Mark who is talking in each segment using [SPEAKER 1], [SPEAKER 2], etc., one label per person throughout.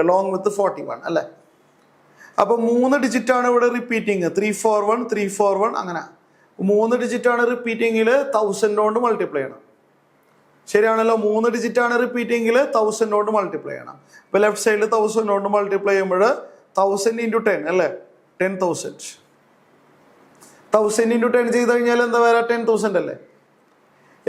[SPEAKER 1] along with 41 അല്ലേ? അപ്പോൾ 3 ഡിജിറ്റാണ് ഇവിടെ റിപ്പീറ്റിങ്. 341 341 അങ്ങനെ 3 ഡിജിറ്റാണ് റിപ്പീറ്റിങ്ങിൽ 1000 കൊണ്ട് മൾട്ടിപ്ലൈ ചെയ്യണം. ശരിയാണല്ലോ? 3 ഡിജിറ്റാണ് റിപ്പീറ്റിങ്ങിൽ 1000 കൊണ്ട് മൾട്ടിപ്ലൈ ചെയ്യണം. ഇപ്പോൾ ലെഫ്റ്റ് സൈഡിൽ 1000 കൊണ്ട് മൾട്ടിപ്ലൈ ചെയ്യുമ്പോൾ 1000 × 10 അല്ലേ? 10,000. 1000 × 10 ചെയ്ത് കഴിഞ്ഞാൽ എന്താ വരാ? 10,000 അല്ലേ?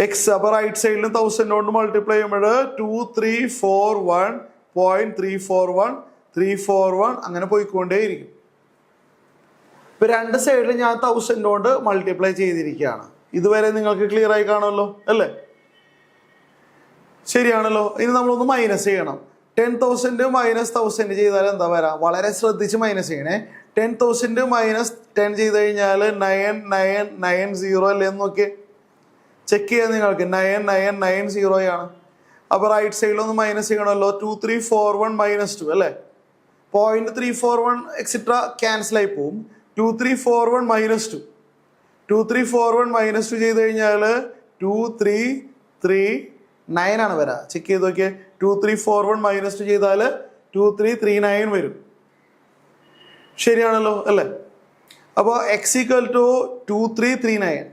[SPEAKER 1] എക്സ്. അപ്പോൾ റൈറ്റ് സൈഡിൽ 1000 കൊണ്ട് മൾട്ടിപ്ലൈ ചെയ്യുമ്പോൾ 2341.341 അങ്ങനെ പോയിക്കൊണ്ടേയിരിക്കും. ഇപ്പൊ രണ്ട് സൈഡിൽ ഞാൻ 1000 കൊണ്ട് മൾട്ടിപ്ലൈ ചെയ്തിരിക്കുകയാണ്. ഇതുവരെ നിങ്ങൾക്ക് ക്ലിയർ ആയി കാണുമല്ലോ അല്ലേ? ശരിയാണല്ലോ. ഇനി നമ്മളൊന്ന് മൈനസ് ചെയ്യണം. 10,000 മൈനസ് 1000 ചെയ്താൽ എന്താ വരാം? വളരെ ശ്രദ്ധിച്ച് മൈനസ് ചെയ്യണേ. 10,000 മൈനസ് 10 ചെയ്ത് കഴിഞ്ഞാൽ 9990 അല്ലേ എന്ന് നോക്കിയേ. ചെക്ക് ചെയ്യാൻ നിങ്ങൾക്ക്. 9990 ആണ്. അപ്പോൾ റൈറ്റ് സൈഡിലൊന്ന് മൈനസ് ചെയ്യണമല്ലോ. 2341 മൈനസ് 2 അല്ലേ? 0.341 എക്സെട്ര ക്യാൻസൽ ആയി പോവും. 2341 മൈനസ് 2. 2341 മൈനസ് 2 ചെയ്ത് കഴിഞ്ഞാൽ 2339 ആണ് വരാ. ചെക്ക് ചെയ്ത് നോക്കിയേ. 2341 മൈനസ് 2 ചെയ്താൽ 2339 വരും. ശരിയാണല്ലോ അല്ലേ? അപ്പോൾ x equal to 2339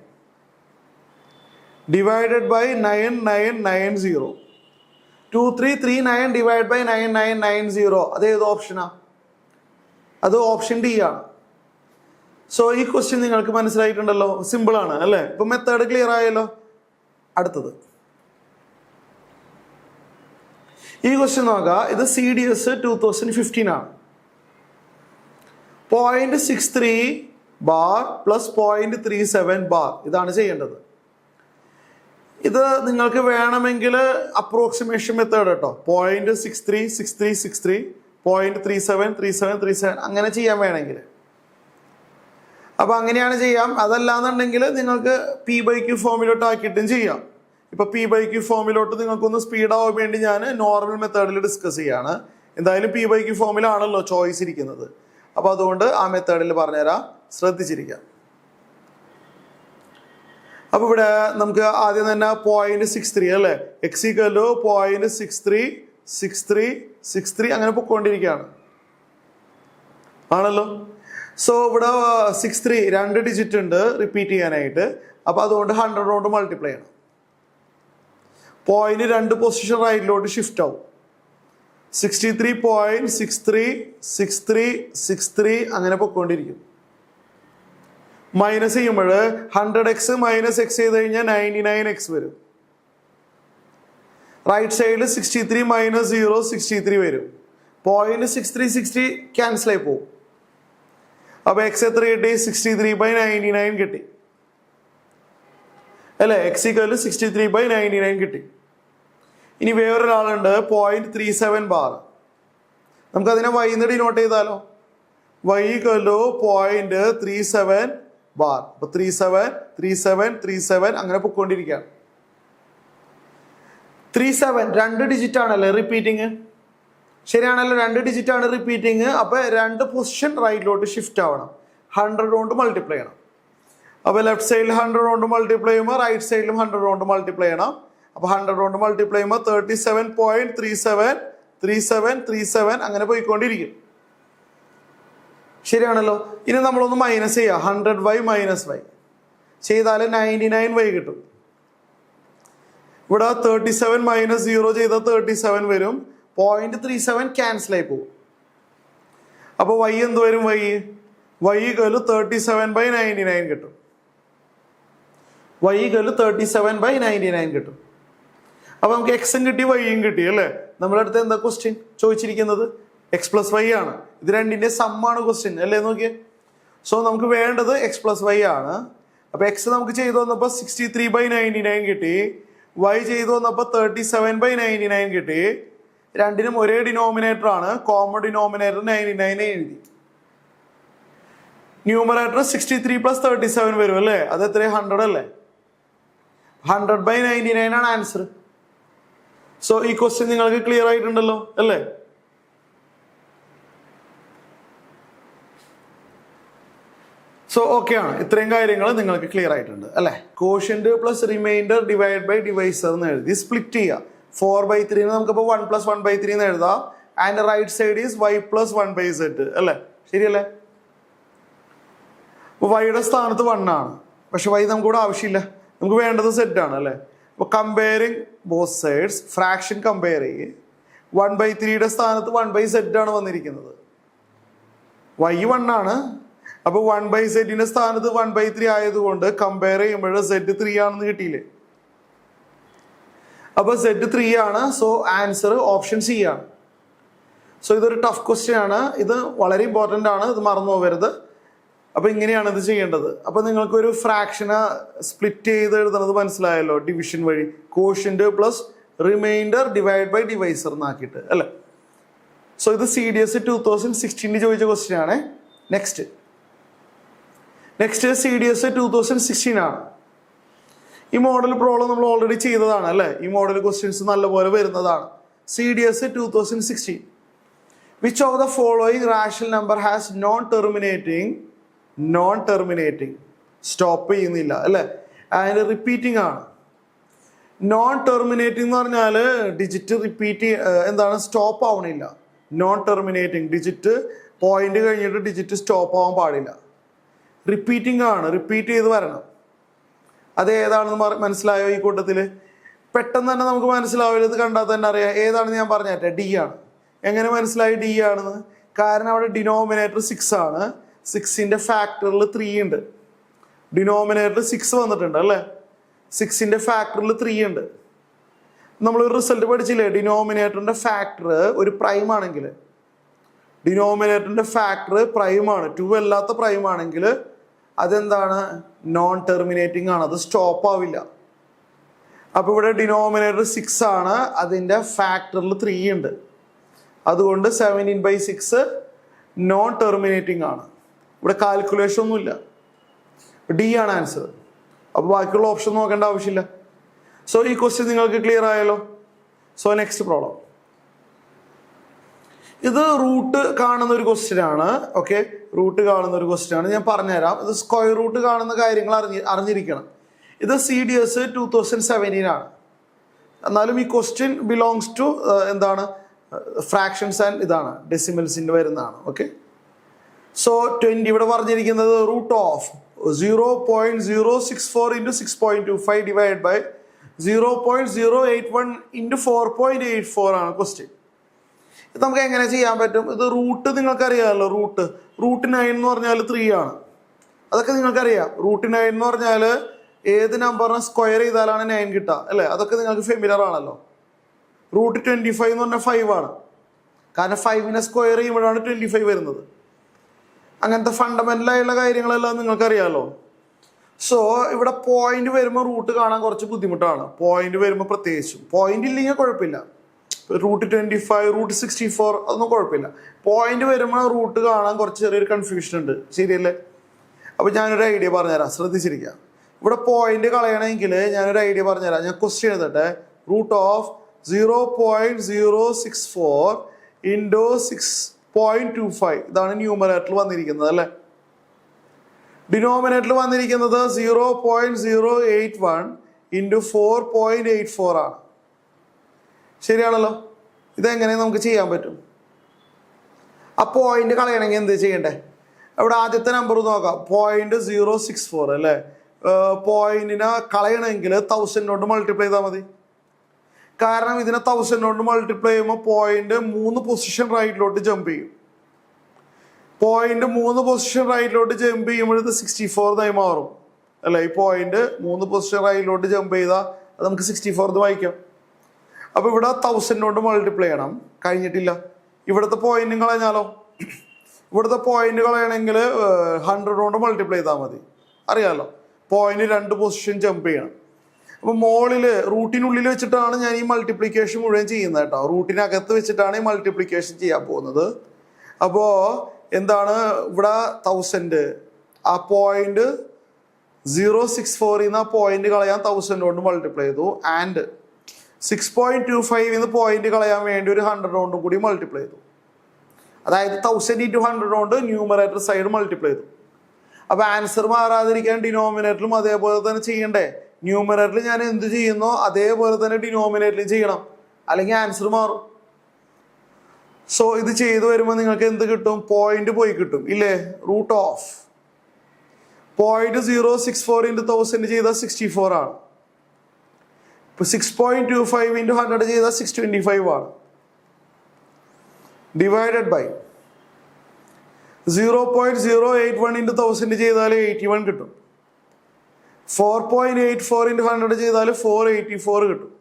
[SPEAKER 1] divided by 9990. 2339 divide by 9990 അത് ഏത് ഓപ്ഷനാ? അത് ഓപ്ഷൻ ഡി ആണ്. സോ ഈ ക്വസ്റ്റ്യൻ നിങ്ങൾക്ക് മനസ്സിലായിട്ടുണ്ടല്ലോ. സിമ്പിൾ ആണ് അല്ലേ? ഇപ്പൊ മെത്തേഡ് ക്ലിയർ ആയല്ലോ. അടുത്തത് ഈ ക്വസ്റ്റ്യൻ നോക്കുക. ഇത് CDS 2015 ആണ്. 0.63 ബാർ പ്ലസ് 0.37 ബാർ ഇതാണ് ചെയ്യേണ്ടത്. ഇത് നിങ്ങൾക്ക് വേണമെങ്കിൽ അപ്രോക്സിമേഷൻ മെത്തേഡ് കേട്ടോ. 0.636363 0.373737 അങ്ങനെ ചെയ്യാൻ വേണമെങ്കിൽ. അപ്പൊ അങ്ങനെയാണ് ചെയ്യാം. അതല്ലാന്നുണ്ടെങ്കിൽ നിങ്ങൾക്ക് P/Q ഫോമിലോട്ട് ആക്കിയിട്ടും ചെയ്യാം. ഇപ്പൊ P/Q ഫോമിലോട്ട് നിങ്ങൾക്കൊന്ന് സ്പീഡ് ആവാൻ വേണ്ടി ഞാൻ നോർമൽ മെത്തേഡിൽ ഡിസ്കസ് ചെയ്യാണ്. എന്തായാലും P/Q ഫോമിലാണല്ലോ ചോയ്സ് ഇരിക്കുന്നത്. അപ്പൊ അതുകൊണ്ട് ആ മെത്തേഡിൽ പറഞ്ഞുതരാം, ശ്രദ്ധിച്ചിരിക്കാം. അപ്പൊ ഇവിടെ നമുക്ക് ആദ്യം തന്നെ 0.63 അല്ലേ? എക്സ് ഈക്വൽ ടു 0.636363 അങ്ങനെ പൊക്കോണ്ടിരിക്കുകയാണ് ആണല്ലോ. സോ ഇവിടെ 63 2 ഡിജിറ്റ് ഉണ്ട് റിപ്പീറ്റ് ചെയ്യാനായിട്ട്. അപ്പൊ അതുകൊണ്ട് 100 കൊണ്ട് മൾട്ടിപ്ലൈ ചെയ്യണം. പോയിന്റ് 2 പൊസിഷൻ റൈറ്റിലോട്ട് ഷിഫ്റ്റ് ആവും. 63.636363 അങ്ങനെ പൊക്കോണ്ടിരിക്കും. മൈനസ് ചെയ്യുമ്പോൾ 100x മൈനസ് x ചെയ്ത് കഴിഞ്ഞാൽ 99x വരും. റൈറ്റ് സൈഡിൽ 63 മൈനസ് 0 63 വരും. 0.6360 ക്യാൻസൽ ആയി പോകും. അപ്പൊ എക്സ് എത്ര കിട്ടി? 63/99 കിട്ടി അല്ലെ? എക്സ് ഈക്വൽ 63/99 കിട്ടി. ഇനി വേറൊരാളുണ്ട് 0.37 ബാർ. നമുക്കതിനെ y എന്ന് ഡിനോട്ട് ചെയ്താലോ? y equal to 0.37 bar. അപ്പൊ 373737 അങ്ങനെ പൊക്കോണ്ടിരിക്കുകയാണ്. 37 2 ഡിജിറ്റ് ആണല്ലേ റിപ്പീറ്റിങ്? ശരിയാണല്ലോ, 2 ഡിജിറ്റ് ആണ് റിപ്പീറ്റിങ്. അപ്പൊ 2 പൊസിഷൻ റൈറ്റിലോട്ട് ഷിഫ്റ്റ് ആവണം. 100 കൊണ്ട് മൾട്ടിപ്ലൈ ചെയ്യണം. അപ്പൊ ലെഫ്റ്റ് സൈഡിൽ 100 കൊണ്ട് മൾട്ടിപ്ലൈ ചെയ്യുമ്പോൾ റൈറ്റ് സൈഡിലും 100 കൊണ്ട് മൾട്ടിപ്ലൈ ചെയ്യണം. അപ്പൊ 100 കൊണ്ട് മൾട്ടിപ്ലൈ ചെയ്യുമ്പോൾ 37.373737 അങ്ങനെ പോയിക്കൊണ്ടിരിക്കും. ശരിയാണല്ലോ. ഇനി നമ്മളൊന്ന് മൈനസ് ചെയ്യാം. 100y മൈനസ് y ചെയ്താൽ 99y കിട്ടും. ഇവിടെ 37 മൈനസ് 0 ചെയ്താൽ 37 വരും. 0.37 ക്യാൻസൽ ആയി പോകും. അപ്പൊ y എന്ത് വരും? y ഈക്വൽ 37/99 കിട്ടും. y ഈക്വൽ 37/99 കിട്ടും. അപ്പൊ നമുക്ക് എക്സും കിട്ടി വൈയും കിട്ടി അല്ലേ? നമ്മുടെ അടുത്ത് എന്താ ക്വസ്റ്റ്യൻ ചോദിച്ചിരിക്കുന്നത്? x + y ആണ്. ഇത് രണ്ടിന്റെ സമ്മാണ് ക്വസ്റ്റ്യൻ അല്ലേ? നോക്കിയേ. സോ നമുക്ക് വേണ്ടത് x + y ആണ്. അപ്പൊ x നമുക്ക് ചെയ്തു വന്നപ്പോ 63/99 കിട്ടി. y ചെയ്തു വന്നപ്പോ 37/99 കിട്ടി. രണ്ടിനും ഒരേ ഡിനോമിനേറ്റർ ആണ്. കോമൺ ഡിനോമിനേറ്റർ 99 എഴുതി. ന്യൂമറേറ്റർ 63 + 37 വരും അല്ലേ? അത് എത്ര? 100 അല്ലേ? 100/99 ആണ് ആൻസർ. സോ ഈ ക്വസ്റ്റ്യൻ നിങ്ങൾക്ക് ക്ലിയർ ആയിട്ടുണ്ടല്ലോ അല്ലേ? സോ ഓക്കെ ആണ്. ഇത്രയും കാര്യങ്ങൾ നിങ്ങൾക്ക് ക്ലിയർ ആയിട്ടുണ്ട് അല്ലേ? Quotient plus remainder divide by divisor എന്ന് എഴുതി സ്പ്ലിറ്റ് ചെയ്യുക. 4/3 നമുക്കിപ്പോൾ 1 + 1/3 എന്ന് എഴുതാം. And right side is y plus 1/z അല്ലേ? ശരിയല്ലേ? അപ്പോൾ വൈയുടെ സ്ഥാനത്ത് 1 ആണ്, പക്ഷെ വൈ നമുക്ക് ഇവിടെ ആവശ്യമില്ല, നമുക്ക് വേണ്ടത് സെറ്റ് ആണ് അല്ലേ? അപ്പോൾ comparing both sides, fraction compare ചെയ്യ്. 1/3 സ്ഥാനത്ത് 1/z ആണ് വന്നിരിക്കുന്നത്. വൈ 1 ആണ്, അപ്പോൾ 1/z സ്ഥാനത്ത് 1/3 ആയതുകൊണ്ട് കമ്പയർ ചെയ്യുമ്പോൾ z 3 ആണെന്ന് കിട്ടിയില്ലേ? അപ്പോൾ z 3 ആണ്. സോ ആൻസർ ഓപ്ഷൻ സി ആണ്. സോ ഇതൊരു ടഫ് ക്വസ്റ്റ്യൻ ആണ്, ഇത് വളരെ ഇമ്പോർട്ടൻ്റ് ആണ്, ഇത് മറന്നു പോകരുത്. അപ്പോൾ ഇങ്ങനെയാണ് ഇത് ചെയ്യേണ്ടത്. അപ്പോൾ നിങ്ങൾക്കൊരു ഫ്രാക്ഷനെ സ്പ്ലിറ്റ് ചെയ്ത് എഴുതുന്നത് മനസ്സിലായല്ലോ, ഡിവിഷൻ വഴി. Quotient plus remainder divide by divisor എന്നാക്കിയിട്ട് അല്ലേ? സോ ഇത് CDS 2016 ചോദിച്ച ക്വസ്റ്റ്യൻ ആണ്. നെക്സ്റ്റ് CDS 2016 ആണ്. ഈ മോഡൽ പ്രോബ്ലം നമ്മൾ ഓൾറെഡി ചെയ്തതാണ് അല്ലേ? ഈ മോഡൽ ക്വസ്റ്റ്യൻസ് നല്ലപോലെ വരുന്നതാണ്. CDS 2016. Which of the following rational number has non terminating stop ചെയ്യുന്നില്ല അല്ലേ? അതിന് റിപ്പീറ്റിംഗ് ആണ്. നോൺ ടെർമിനേറ്റിംഗ് എന്ന് പറഞ്ഞാൽ ഡിജിറ്റ് റിപ്പീറ്റ് എന്താണ്, സ്റ്റോപ്പ് ആവണില്ല. നോൺ ടെർമിനേറ്റിംഗ് ഡിജിറ്റ് പോയിന്റ് കഴിഞ്ഞിട്ട് ഡിജിറ്റ് സ്റ്റോപ്പ് ആവാൻ പാടില്ല. റിപ്പീറ്റിംഗ് ആണ്, റിപ്പീറ്റ് ചെയ്ത് വരണം. അത് ഏതാണെന്ന് മനസ്സിലായോ? ഈ കൂട്ടത്തിൽ പെട്ടെന്ന് തന്നെ നമുക്ക് മനസ്സിലാവില്ല, ഇത് കണ്ടാൽ തന്നെ അറിയാം ഏതാണെന്ന്. ഞാൻ പറഞ്ഞേട്ടെ, D ആണ്. എങ്ങനെ മനസ്സിലായി D ആണെന്ന്? കാരണം അവിടെ ഡിനോമിനേറ്റർ 6 ആണ്, 6ന്റെ ഫാക്ടറിൽ 3 ഉണ്ട്. ഡിനോമിനേറ്റർ 6 വന്നിട്ടുണ്ട് അല്ലേ? 6ന്റെ ഫാക്ടറിൽ 3 ഉണ്ട്. നമ്മളൊരു റിസൾട്ട് പഠിച്ചില്ലേ? ഡിനോമിനേറ്ററിന്റെ ഫാക്ടർ ഒരു പ്രൈം ആണെങ്കിൽ, ഡിനോമിനേറ്ററിന്റെ ഫാക്ടർ പ്രൈം ആണ്, 2 അല്ലാത്ത പ്രൈം ആണെങ്കിൽ അതെന്താണ്? നോൺ ടെർമിനേറ്റിംഗ് ആണ്, അത് സ്റ്റോപ്പ് ആവില്ല. അപ്പോൾ ഇവിടെ ഡിനോമിനേറ്റർ 6 ആണ്, അതിൻ്റെ ഫാക്ടറിൽ 3 ഉണ്ട്. അതുകൊണ്ട് 17/6 നോൺ ടെർമിനേറ്റിംഗ് ആണ്. ഇവിടെ കാൽക്കുലേഷൻ ഒന്നുമില്ല. D ആണ് ആൻസർ. അപ്പോൾ ബാക്കിയുള്ള ഓപ്ഷൻ നോക്കേണ്ട ആവശ്യമില്ല. സോ ഈ ക്വസ്റ്റ്യൻ നിങ്ങൾക്ക് ക്ലിയർ ആയല്ലോ. So next problem. ഇത് റൂട്ട് കാണുന്ന ഒരു ക്വസ്റ്റ്യൻ ആണ്. ഓക്കെ, റൂട്ട് കാണുന്ന ഒരു ക്വസ്റ്റ്യൻ ആണ്. ഞാൻ പറഞ്ഞുതരാം. ഇത് സ്ക്വയർ റൂട്ട് കാണുന്ന കാര്യങ്ങൾ അറിഞ്ഞിരിക്കണം. ഇത് CDS 2017 ആണ്. എന്നാലും ഈ ക്വസ്റ്റ്യൻ ബിലോങ്സ് ടു എന്താണ്, ഫ്രാക്ഷൻസ് ആൻഡ് ഇതാണ് ഡെസിമൽസിൻ്റെ വരുന്നതാണ്. ഓക്കെ, സോ 20 ഇവിടെ പറഞ്ഞിരിക്കുന്നത് റൂട്ട് ഓഫ് 0.064 × 6.25 ഡിവൈഡ് ബൈ 0.081 × 4.84 ആണ് ക്വസ്റ്റ്യൻ. ഇത് നമുക്ക് എങ്ങനെ ചെയ്യാൻ പറ്റും? ഇത് റൂട്ട് നിങ്ങൾക്കറിയാമല്ലോ. റൂട്ട് 9 എന്ന് പറഞ്ഞാൽ 3 ആണ്. അതൊക്കെ നിങ്ങൾക്കറിയാം. റൂട്ട് 9 എന്ന് പറഞ്ഞാൽ ഏത് നമ്പറിനെ സ്ക്വയർ ചെയ്താലാണ് 9 കിട്ടുക അല്ലേ? അതൊക്കെ നിങ്ങൾക്ക് ഫെമിലർ ആണല്ലോ. റൂട്ട് 25 എന്ന് പറഞ്ഞാൽ 5 ആണ്. കാരണം 5നെ സ്ക്വയർ ചെയ്യുമ്പോഴാണ് 25 വരുന്നത്. അങ്ങനത്തെ ഫണ്ടമെന്റലായുള്ള കാര്യങ്ങളെല്ലാം നിങ്ങൾക്കറിയാമല്ലോ. സോ ഇവിടെ പോയിന്റ് വരുമ്പോൾ റൂട്ട് കാണാൻ കുറച്ച് ബുദ്ധിമുട്ടാണ്. പോയിന്റ് വരുമ്പോൾ പ്രത്യേകിച്ചും. പോയിന്റ് ഇല്ലെങ്കിൽ കുഴപ്പമില്ല. റൂട്ട് 25, റൂട്ട് 64 അതൊന്നും കുഴപ്പമില്ല. പോയിന്റ് വരുമ്പോൾ റൂട്ട് കാണാൻ കുറച്ച് ചെറിയൊരു കൺഫ്യൂഷൻ ഉണ്ട്. ശരിയല്ലേ? അപ്പോൾ ഞാനൊരു ഐഡിയ പറഞ്ഞുതരാം, ശ്രദ്ധിച്ചിരിക്കാം. ഇവിടെ പോയിന്റ് കളയണമെങ്കിൽ ഞാനൊരു ഐഡിയ പറഞ്ഞുതരാം. ഞാൻ ക്വസ്റ്റ്യൻ എഴുതട്ടെ. റൂട്ട് ഓഫ് 0.064 × 6.25 ഇതാണ് ന്യൂമറേറ്ററിൽ വന്നിരിക്കുന്നത് അല്ലേ? ഡിനോമിനേറ്ററിൽ വന്നിരിക്കുന്നത് 0.081 × 4.84 ആണ്. ശരിയാണല്ലോ? ഇതെങ്ങനെ നമുക്ക് ചെയ്യാൻ പറ്റും? ആ പോയിന്റ് കളയണമെങ്കിൽ എന്ത് ചെയ്യണ്ടേ? ഇവിടെ ആദ്യത്തെ നമ്പർ നോക്കാം. 0.064 അല്ലേ? പോയിന്റിനെ കളയണമെങ്കിൽ 1000 കൊണ്ട് മൾട്ടിപ്ലൈ ചെയ്താൽ മതി. കാരണം ഇതിനെ 1000 കൊണ്ട് മൾട്ടിപ്ലൈ ചെയ്യുമ്പോൾ പോയിന്റ് 3 പൊസിഷൻ റൈറ്റിലോട്ട് ജമ്പ് ചെയ്യും. പോയിന്റ് 3 പൊസിഷൻ റൈറ്റിലോട്ട് ജമ്പ് ചെയ്യുമ്പോൾ ഇത് 64 മാറും അല്ലേ? ഈ പോയിന്റ് 3 പൊസിഷൻ റൈറ്റിലോട്ട് ജമ്പ് ചെയ്താൽ അത് നമുക്ക് 64 വായിക്കാം. അപ്പോൾ ഇവിടെ 1000 കൊണ്ട് മൾട്ടിപ്ലൈ ചെയ്യണം. കഴിഞ്ഞിട്ടില്ല. ഇവിടുത്തെ പോയിന്റ് കളഞ്ഞാലോ? ഇവിടുത്തെ പോയിന്റ് കളയണമെങ്കിൽ 100 കൊണ്ട് മൾട്ടിപ്ലൈ ചെയ്താൽ മതി. അറിയാമല്ലോ, പോയിന്റ് 2 പൊസിഷൻ ജമ്പ് ചെയ്യണം. അപ്പോൾ മോളിൽ റൂട്ടിനുള്ളിൽ വെച്ചിട്ടാണ് ഞാൻ ഈ മൾട്ടിപ്ലിക്കേഷൻ മുഴുവൻ ചെയ്യുന്നത് കേട്ടോ. റൂട്ടിനകത്ത് വെച്ചിട്ടാണ് ഈ മൾട്ടിപ്ലിക്കേഷൻ ചെയ്യാൻ പോകുന്നത്. അപ്പോൾ എന്താണ് ഇവിടെ 1000, ആ പോയിന്റ് 0.64 ആ പോയിന്റ് കളയാൻ 1000 കൊണ്ട് മൾട്ടിപ്ലൈ ചെയ്തു. ആൻഡ് 6.25 പോയിന്റ് കളയാൻ വേണ്ടി ഒരു 100 കൊണ്ടും കൂടി മൾട്ടിപ്ലൈ ചെയ്തു. അതായത് 1000 × 100 കൊണ്ട് ന്യൂമറേറ്റർ സൈഡ് മൾട്ടിപ്ലൈ ചെയ്തു. അപ്പോൾ ആൻസർ മാറാതിരിക്കാൻ ഡിനോമിനേറ്ററിലും അതേപോലെ തന്നെ ചെയ്യണ്ടേ? ന്യൂമറേറ്ററിൽ ഞാൻ എന്ത് ചെയ്യുന്നോ അതേപോലെ തന്നെ ഡിനോമിനേറ്ററിൽ ചെയ്യണം, അല്ലെങ്കിൽ ആൻസർ മാറും. സോ ഇത് ചെയ്തു വരുമ്പോൾ നിങ്ങൾക്ക് എന്ത് കിട്ടും? പോയിന്റ് പോയി കിട്ടും ഇല്ലേ? റൂട്ട് ഓഫ് 0.064 into 1000 ചെയ്താൽ 64 ആണ്. ഇപ്പൊ 6.25 into 100 ചെയ്താൽ 625 ആണ്. ഡിവൈഡഡ് ബൈ 0.081 into 1000 ചെയ്താൽ 81 കിട്ടും. 4.84 into 100 ചെയ്താൽ 484 കിട്ടും.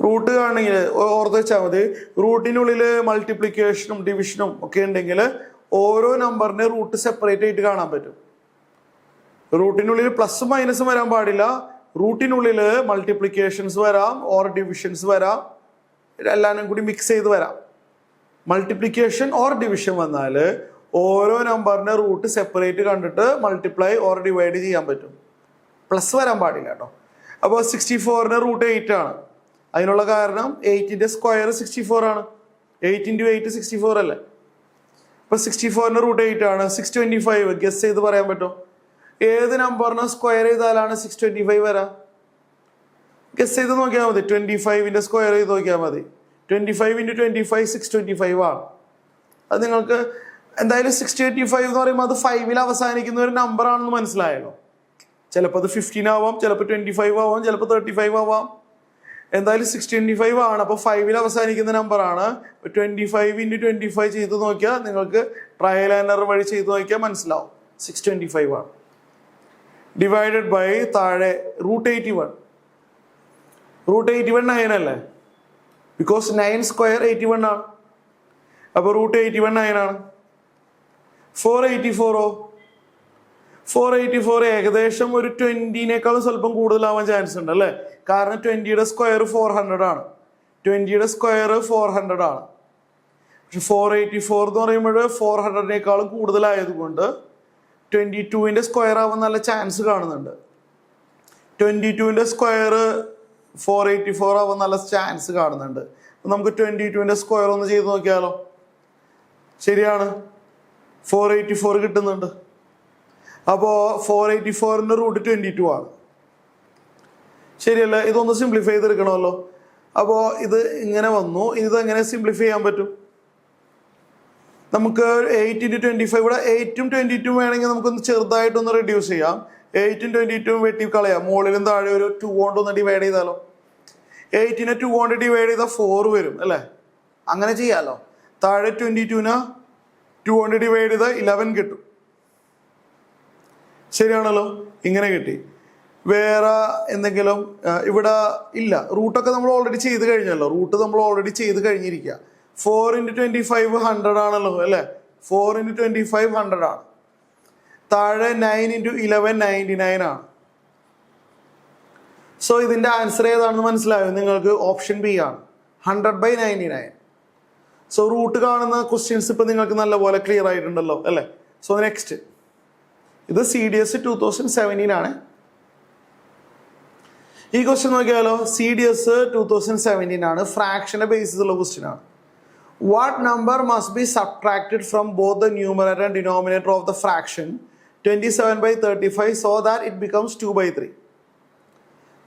[SPEAKER 1] റൂട്ട് കാണണമെങ്കിൽ ഓർത്ത് വെച്ചാൽ മതി. റൂട്ടിനുള്ളിൽ മൾട്ടിപ്ലിക്കേഷനും ഡിവിഷനും ഒക്കെ ഉണ്ടെങ്കിൽ ഓരോ നമ്പറിനെ റൂട്ട് സെപ്പറേറ്റ് ആയിട്ട് കാണാൻ പറ്റും. റൂട്ടിനുള്ളിൽ പ്ലസും മൈനസും വരാൻ പാടില്ല. റൂട്ടിനുള്ളിൽ മൾട്ടിപ്ലിക്കേഷൻസ് വരാം, ഓർ ഡിവിഷൻസ് വരാം, എല്ലാവരും കൂടി മിക്സ് ചെയ്ത് വരാം. മൾട്ടിപ്ലിക്കേഷൻ ഓർ ഡിവിഷൻ വന്നാൽ ഓരോ നമ്പറിനെ റൂട്ട് സെപ്പറേറ്റ് കണ്ടിട്ട് മൾട്ടിപ്ലൈ ഓർ ഡിവൈഡ് ചെയ്യാൻ പറ്റും. പ്ലസ് വരാൻ പാടില്ല കേട്ടോ. അപ്പോൾ 64ന് റൂട്ട് 8 ആണ്. അതിനുള്ള കാരണം 8ന്റെ സ്ക്വയർ 64 ആണ്. 8 into 8 64 അല്ലേ? അപ്പൊ 64ന് റൂട്ട് 8 ആണ്. 625 ഗസ് ചെയ്ത് പറയാൻ പറ്റും. ഏത് നമ്പറിനെ സ്ക്വയർ ചെയ്താലാണ് 625 വരാം? ഗസ് ചെയ്ത് നോക്കിയാൽ മതി. 25ന്റെ സ്ക്വയർ ചെയ്ത് നോക്കിയാൽ മതി. 25 into 25 625 ആണ്. അത് നിങ്ങൾക്ക് എന്തായാലും 625 എന്ന് പറയുമ്പോൾ അത് 5ൽ അവസാനിക്കുന്ന ഒരു നമ്പർ ആണെന്ന് മനസ്സിലായല്ലോ. ചിലപ്പോൾ അത് 15 ആവാം, ചിലപ്പോൾ 25 ആവാം, ചിലപ്പോൾ 35 ആവാം. എന്തായാലും 625 ആണ്. അപ്പോൾ 5ൽ അവസാനിക്കുന്ന നമ്പറാണ്. 25 into 25 ചെയ്ത് നോക്കിയാൽ നിങ്ങൾക്ക് ട്രയൽ ആൻഡ് എറർ വഴി ചെയ്ത് നോക്കിയാൽ മനസ്സിലാവും 625 ആണ്. ഡിവൈഡഡ് ബൈ താഴെ റൂട്ട് 81. റൂട്ട് 81 9 അല്ലേ? ബിക്കോസ് 9 സ്ക്വയർ 81 ആണ്. അപ്പോൾ റൂട്ട് 81 9 ആണ്. 484 484 ഏകദേശം ഒരു 20നേക്കാളും സ്വല്പം കൂടുതലാവാൻ ചാൻസ് ഉണ്ട് അല്ലേ? കാരണം 20യുടെ സ്ക്വയർ 400 ആണ്. 20യുടെ സ്ക്വയർ 400 ആണ്. പക്ഷെ 484 എന്ന് പറയുമ്പോൾ 400നേക്കാളും കൂടുതലായതുകൊണ്ട് 22ന്റെ സ്ക്വയർ ആവാൻ നല്ല ചാൻസ് കാണുന്നുണ്ട്. 22ന്റെ സ്ക്വയർ 484 ആവാൻ നല്ല ചാൻസ് കാണുന്നുണ്ട്. അപ്പം നമുക്ക് 22ന്റെ സ്ക്വയർ ഒന്ന് ചെയ്ത് നോക്കിയാലോ? ശരിയാണ്, 484 കിട്ടുന്നുണ്ട്. അപ്പോൾ 484ന്റെ റൂട്ട് 22 ആണ്. ശരിയല്ലേ? ഇതൊന്ന് സിംപ്ലിഫൈ ചെയ്തെടുക്കണമല്ലോ. അപ്പോൾ ഇത് ഇങ്ങനെ വന്നു. ഇതെങ്ങനെ സിംപ്ലിഫൈ ചെയ്യാൻ പറ്റും? നമുക്ക് 8 into 25 ഇവിടെ 8ഉം 22 വേണമെങ്കിൽ നമുക്കൊന്ന് ചെറുതായിട്ടൊന്ന് റെഡ്യൂസ് ചെയ്യാം. 8ഉം 22 വെട്ടി കളയാം. മുകളിലും താഴെ ഒരു 2 കൊണ്ട് ഒന്ന് ഡിവൈഡ് ചെയ്താലോ? 8നെ 2 കൊണ്ട് ഡിവൈഡ് ചെയ്താൽ 4 വരും അല്ലേ? അങ്ങനെ ചെയ്യാലോ. താഴെ 22നെ 2 കൊണ്ട് ഡിവൈഡ് ചെയ്താൽ 11 കിട്ടും. ശരിയാണല്ലോ? ഇങ്ങനെ കിട്ടി. വേറെ എന്തെങ്കിലും ഇവിടെ ഇല്ല. റൂട്ടൊക്കെ നമ്മൾ ഓൾറെഡി ചെയ്ത് കഴിഞ്ഞല്ലോ. റൂട്ട് നമ്മൾ ഓൾറെഡി ചെയ്ത് കഴിഞ്ഞിരിക്കുക. 4 into 25 100 ആണല്ലോ അല്ലേ? 4 into 25 100 ആണ്. താഴെ 9 into 11 99 ആണ്. സോ ഇതിന്റെ ആൻസർ ഏതാണെന്ന് മനസ്സിലായോ നിങ്ങൾക്ക്? ഓപ്ഷൻ ബി ആണ്, 100/99. സോ റൂട്ട് കാണുന്ന ക്വസ്റ്റ്യൻസ് ഇപ്പൊ നിങ്ങൾക്ക് നല്ലപോലെ ക്ലിയർ ആയിട്ടുണ്ടല്ലോ അല്ലേ? സോ നെക്സ്റ്റ്, ഇത് CDS 2017 ആണ്. ഈ ക്വസ്റ്റ്യൻ നോക്കിയാലോ? CDS 2017 ആണ്. ഫ്രാക്ഷന്റെ ബേസിസ് ഉള്ള ക്വസ്റ്റ്യൻ ആണ്. What number must be subtracted from both the numerator and denominator of the fraction 27/35 so that it becomes 2/3.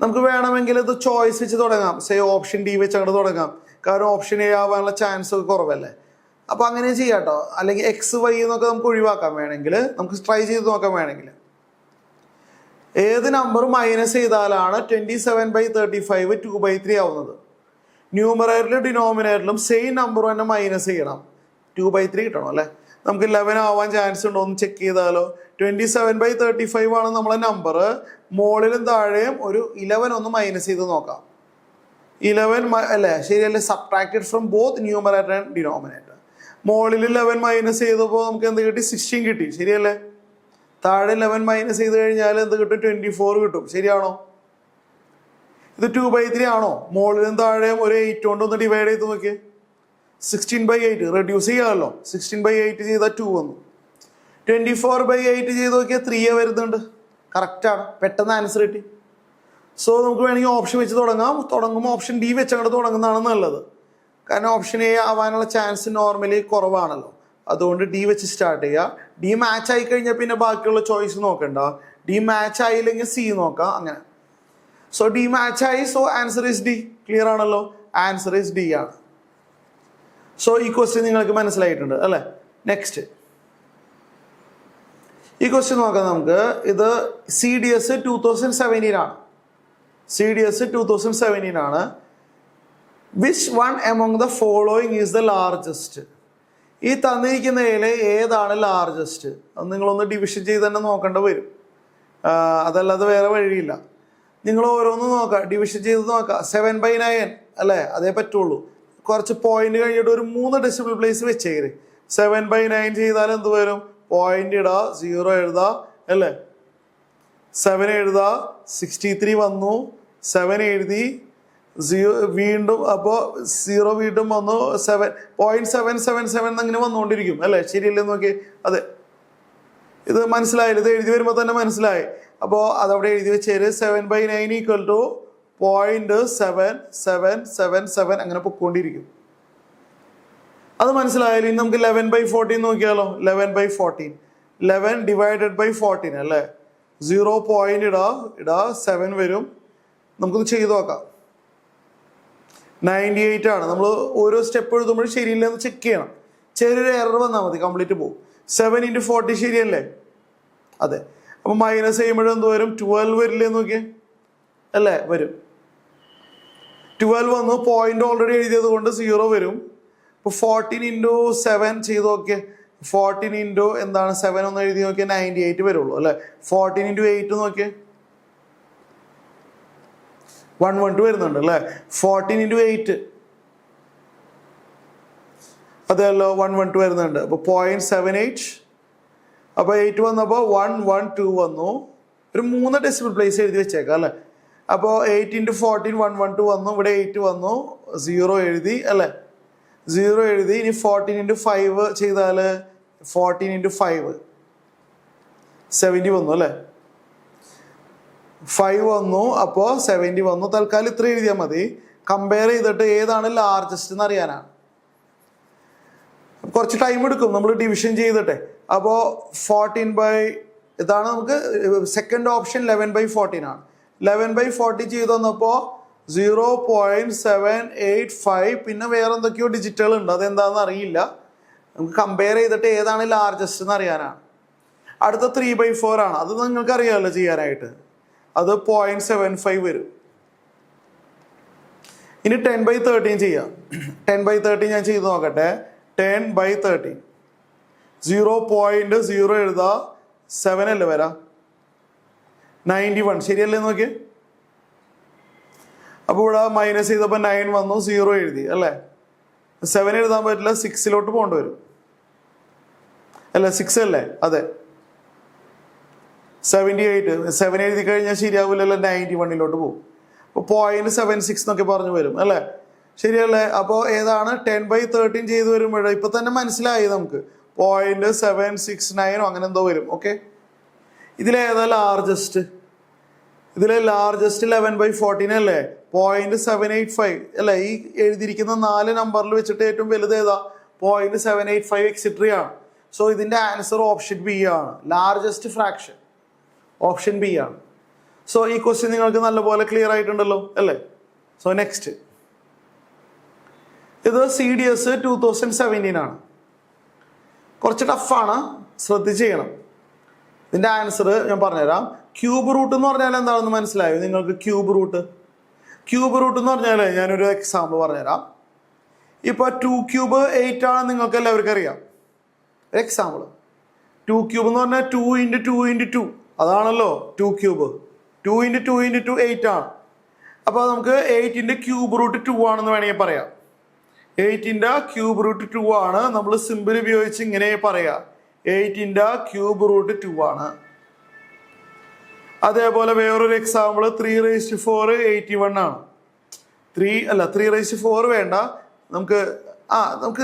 [SPEAKER 1] നമുക്ക് വേണമെങ്കിൽ ഇത് ചോയ്സ് വെച്ച് തുടങ്ങാം. സേ ഓപ്ഷൻ ഡി വെച്ച് അങ്ങോട്ട് തുടങ്ങാം. കാരണം ഓപ്ഷൻ എ ആവാനുള്ള ചാൻസ് ഒക്കെ കുറവല്ലേ. അപ്പൊ അങ്ങനെ ചെയ്യാം കേട്ടോ. അല്ലെങ്കിൽ XY എന്നൊക്കെ നമുക്ക് ഒഴിവാക്കാൻ വേണമെങ്കിൽ നമുക്ക് ട്രൈ ചെയ്ത് നോക്കാൻ വേണമെങ്കിൽ ഏത് നമ്പർ മൈനസ് ചെയ്താലാണ് 27/35 2/3 ആവുന്നത്? ന്യൂമറേറ്ററിലും ഡിനോമിനേറ്ററിലും സെയിം നമ്പർ തന്നെ മൈനസ് ചെയ്യണം. 2/3 കിട്ടണം അല്ലേ? നമുക്ക് 11 ആവാൻ ചാൻസ് ഉണ്ടോ ഒന്ന് ചെക്ക് ചെയ്താലോ? 27/35 ആണ് നമ്മളെ നമ്പർ. മുകളിലും താഴെയും ഒരു 11 ഒന്ന് മൈനസ് ചെയ്ത് നോക്കാം. 11 അല്ലേ? ശരിയല്ലേ? Subtracted from both numerator and denominator. മുകളിൽ 11 മൈനസ് ചെയ്തപ്പോൾ നമുക്ക് എന്ത് കിട്ടി? 16 കിട്ടി. ശരിയല്ലേ? താഴെ 11 മൈനസ് ചെയ്ത് കഴിഞ്ഞാൽ എന്ത് കിട്ടും? 24 കിട്ടും. ശരിയാണോ? ഇത് 2/3 ആണോ? മുകളിലും താഴെയും ഒരു 8 കൊണ്ട് ഒന്ന് ഡിവൈഡ് ചെയ്ത് നോക്കിയേ. 16/8 റെഡ്യൂസ് ചെയ്യാമല്ലോ. 16/8 ചെയ്താൽ 2 വന്നു. 24/8 ചെയ്ത് നോക്കിയാൽ 3 വരുന്നുണ്ട്. കറക്റ്റാണ്. പെട്ടെന്ന് ആൻസർ കിട്ടി. സോ നമുക്ക് വേണമെങ്കിൽ ഓപ്ഷൻ വെച്ച് തുടങ്ങാം. തുടങ്ങുമ്പോൾ ഓപ്ഷൻ ഡി വെച്ച് അങ്ങോട്ട് തുടങ്ങുന്നതാണ് നല്ലത്. കാരണം ഓപ്ഷൻ എ ആവാനുള്ള ചാൻസ് നോർമലി കുറവാണല്ലോ. അതുകൊണ്ട് ഡി വെച്ച് സ്റ്റാർട്ട് ചെയ്യുക. ഡി മാച്ച് ആയി കഴിഞ്ഞാൽ പിന്നെ ബാക്കിയുള്ള ചോയ്സ് നോക്കണ്ട. ഡി മാച്ച് ആയില്ലെങ്കിൽ സി നോക്കാം. അങ്ങനെ. സോ ഡി മാച്ച് ആയി. So answer is D. Clear ആണല്ലോ? ആൻസർ ഇസ് ഡി ആണ്. സോ ഈ ക്വസ്റ്റ്യൻ നിങ്ങൾക്ക് മനസ്സിലായിട്ടുണ്ട് അല്ലേ? നെക്സ്റ്റ് ഈ ക്വസ്റ്റ്യൻ നോക്കാം നമുക്ക്. ഇത് CDS 2017 ആണ്. CDS 2017 ആണ്. Which one among the following is the largest? ഈ തന്നിരിക്കുന്നതിൽ ഏതാണ് ലാർജസ്റ്റ്? അത് നിങ്ങളൊന്ന് ഡിവിഷൻ ചെയ്ത് തന്നെ നോക്കേണ്ട വരും. അതല്ലാതെ വേറെ വഴിയില്ല. നിങ്ങൾ ഓരോന്ന് നോക്കുക, ഡിവിഷൻ ചെയ്ത് നോക്കുക. 7/9 അല്ലേ? അതേ പറ്റുള്ളൂ. കുറച്ച് പോയിന്റ് കഴിഞ്ഞിട്ട് ഒരു 3 ഡെസിമൽ പ്ലേസ് വെച്ചേര്. 7/9 ചെയ്താൽ എന്ത് വരും? പോയിന്റ് ഇടുക, 0 എഴുതുക അല്ലേ? 7 എഴുതുക, 63 വന്നു. 7 എഴുതി, 0 വീണ്ടും, അപ്പോൾ 0 വീണ്ടും വന്നു. 7.777 അങ്ങനെ വന്നുകൊണ്ടിരിക്കും അല്ലേ? ശരിയല്ലേ? നോക്കി. അതെ, ഇത് മനസ്സിലായില്ല? ഇത് എഴുതി വരുമ്പോൾ തന്നെ മനസ്സിലായി. അപ്പോൾ അതവിടെ എഴുതി വെച്ചേര്. 7/9 ഈക്വൽ ടു 0.7777 അങ്ങനെ പൊക്കോണ്ടിരിക്കും. അത് മനസ്സിലായാലും ഇനി നമുക്ക് 11/14 നോക്കിയാലോ? 11/14 11 ഡിവൈഡഡ് ബൈ 14 അല്ലേ? 0 പോയിന്റ് ഇടാ 7 വരും. നമുക്കൊന്ന് ചെയ്ത് നോക്കാം. 98 ആണ്. നമ്മൾ ഓരോ സ്റ്റെപ്പ് എഴുതുമ്പോഴും ശരിയില്ലെന്ന് ചെക്ക് ചെയ്യണം. ചെറിയൊരു എറർ വന്നാൽ മതി, കംപ്ലീറ്റ് പോകും. 7 × 40 ശരിയല്ലേ? അതെ. അപ്പം മൈനസ് ചെയ്യുമ്പോഴും എന്ത് വരും? 12 വരില്ലേ നോക്കിയേ അല്ലേ? വരും. 12 വന്നു. പോയിന്റ് ഓൾറെഡി എഴുതിയത് കൊണ്ട് 0 വരും. ഇപ്പോൾ 14 × 7 ചെയ്ത് നോക്കിയേ. 14 × എന്താണ് 7 ഒന്ന് എഴുതി നോക്കിയാൽ 98 വരുള്ളൂ അല്ലേ? 14 × 8 നോക്കിയേ, 112 വരുന്നുണ്ട് അല്ലേ? 14 × 8 അതെല്ലോ, 112 വരുന്നുണ്ട്. അപ്പോൾ 0.78. അപ്പോൾ 8 വന്നപ്പോൾ 112 വന്നു. ഒരു 3 ഡെസിമൽ പ്ലേസ് എഴുതി വെച്ചേക്കാം അല്ലേ? അപ്പോൾ 8 × 14 112 വന്നു. ഇവിടെ 8 വന്നു. 0 എഴുതി അല്ലേ? 0 എഴുതി. ഇനി 14 × 5 ചെയ്താൽ 14 × 5 70 വന്നു അല്ലേ? 5 വന്നു. അപ്പോൾ 70 വന്നു. തൽക്കാലം ഇത്ര എഴുതിയാൽ മതി. കമ്പയർ ചെയ്തിട്ട് ഏതാണ് ലാർജസ്റ്റ് എന്ന് അറിയാനാണ്. കുറച്ച് ടൈം എടുക്കും നമ്മൾ ഡിവിഷൻ ചെയ്തിട്ടെ. അപ്പോൾ 14 ഇതാണ് നമുക്ക് സെക്കൻഡ് ഓപ്ഷൻ. 11/14 ആണ്. 11/40 ചെയ്ത് വന്നപ്പോൾ 0.785. പിന്നെ വേറെ എന്തൊക്കെയോ ഡിജിറ്റുകൾ ഉണ്ട്, അതെന്താണെന്ന് അറിയില്ല. നമുക്ക് കമ്പയർ ചെയ്തിട്ട് ഏതാണ് ലാർജസ്റ്റ് എന്ന് അറിയാനാണ്. അടുത്ത 3/4 ആണ്. അത് നിങ്ങൾക്ക് അറിയാമല്ലോ ചെയ്യാനായിട്ട്. അത് 0.75 വരും. ഇനി 10/13 ചെയ്യാം. 10/13 ഞാൻ ചെയ്ത് നോക്കട്ടെ. 10/13 0.0 എഴുതാ. 7 അല്ലേ വരാം? 91 ശരിയല്ലേ? നോക്കിയേ. അപ്പോൾ ഇവിടെ മൈനസ് ചെയ്തപ്പോൾ 9 വന്നു. 0 എഴുതി അല്ലേ? 7 എഴുതാൻ പറ്റില്ല, 6 പോകേണ്ടി വരും അല്ല? 6 അല്ലേ? അതെ. 78 7 എഴുതി കഴിഞ്ഞാൽ ശരിയാവില്ലല്ലോ, 91 പോകും. അപ്പോൾ 0.76 എന്നൊക്കെ പറഞ്ഞു വരും അല്ലേ? ശരിയല്ലേ? അപ്പോൾ ഏതാണ് 10/13 ചെയ്ത് വരുമ്പോഴേ ഇപ്പൊ തന്നെ മനസ്സിലായി നമുക്ക്. 0.769 അങ്ങനെ എന്തോ വരും. ഓക്കെ, ഇതിലേതാ ലാർജസ്റ്റ്? ഇതിലെ ലാർജസ്റ്റ് 11/14 അല്ലേ? 0.785 അല്ലേ? ഈ എഴുതിയിരിക്കുന്ന 4 നമ്പറിൽ വെച്ചിട്ട് ഏറ്റവും വലുത് ഏതാ? 0.785 എക്സിട്രി ആണ്. സോ ഇതിന്റെ ആൻസർ ഓപ്ഷൻ ബി ആണ്. ലാർജസ്റ്റ് ഫ്രാക്ഷൻ ഓപ്ഷൻ ബി ആണ്. സോ ഈ ക്വസ്റ്റ്യൻ നിങ്ങൾക്ക് നല്ലപോലെ ക്ലിയർ ആയിട്ടുണ്ടല്ലോ അല്ലേ? സോ നെക്സ്റ്റ്, ഇത് CDS 2017 ആണ്. കുറച്ച് ടഫാണ്, ശ്രദ്ധിച്ച് ചെയ്യണം. ഇതിന്റെ ആൻസർ ഞാൻ പറഞ്ഞുതരാം. ക്യൂബ് റൂട്ട് എന്ന് പറഞ്ഞാൽ എന്താണെന്ന് മനസ്സിലായോ നിങ്ങൾക്ക്? ക്യൂബ് റൂട്ട് എന്ന് പറഞ്ഞാൽ ഞാനൊരു എക്സാമ്പിൾ പറഞ്ഞുതരാം. ഇപ്പൊ 2 × 8 ആണ്, നിങ്ങൾക്ക് എല്ലാവർക്കും അറിയാം. ഒരു എക്സാമ്പിൾ, 2 ³ എന്ന് പറഞ്ഞാൽ 2 × 2 × 2 അതാണല്ലോ 2 ³ 2 × 2 × 2 8 ആണ്. അപ്പോൾ നമുക്ക് 8ന്റെ ക്യൂബ് റൂട്ട് 2 ആണെന്ന് വേണമെങ്കിൽ പറയാം. 8ന്റെ ക്യൂബ് റൂട്ട് 2 ആണ്. നമ്മൾ സിമ്പിൾ ഉപയോഗിച്ച് ഇങ്ങനെ പറയാം, 8ന്റെ ക്യൂബ് റൂട്ട് 2 ആണ്. അതേപോലെ വേറൊരു എക്സാമ്പിൾ 3⁴ 81 ആണ്. 3⁴ വേണ്ട, നമുക്ക്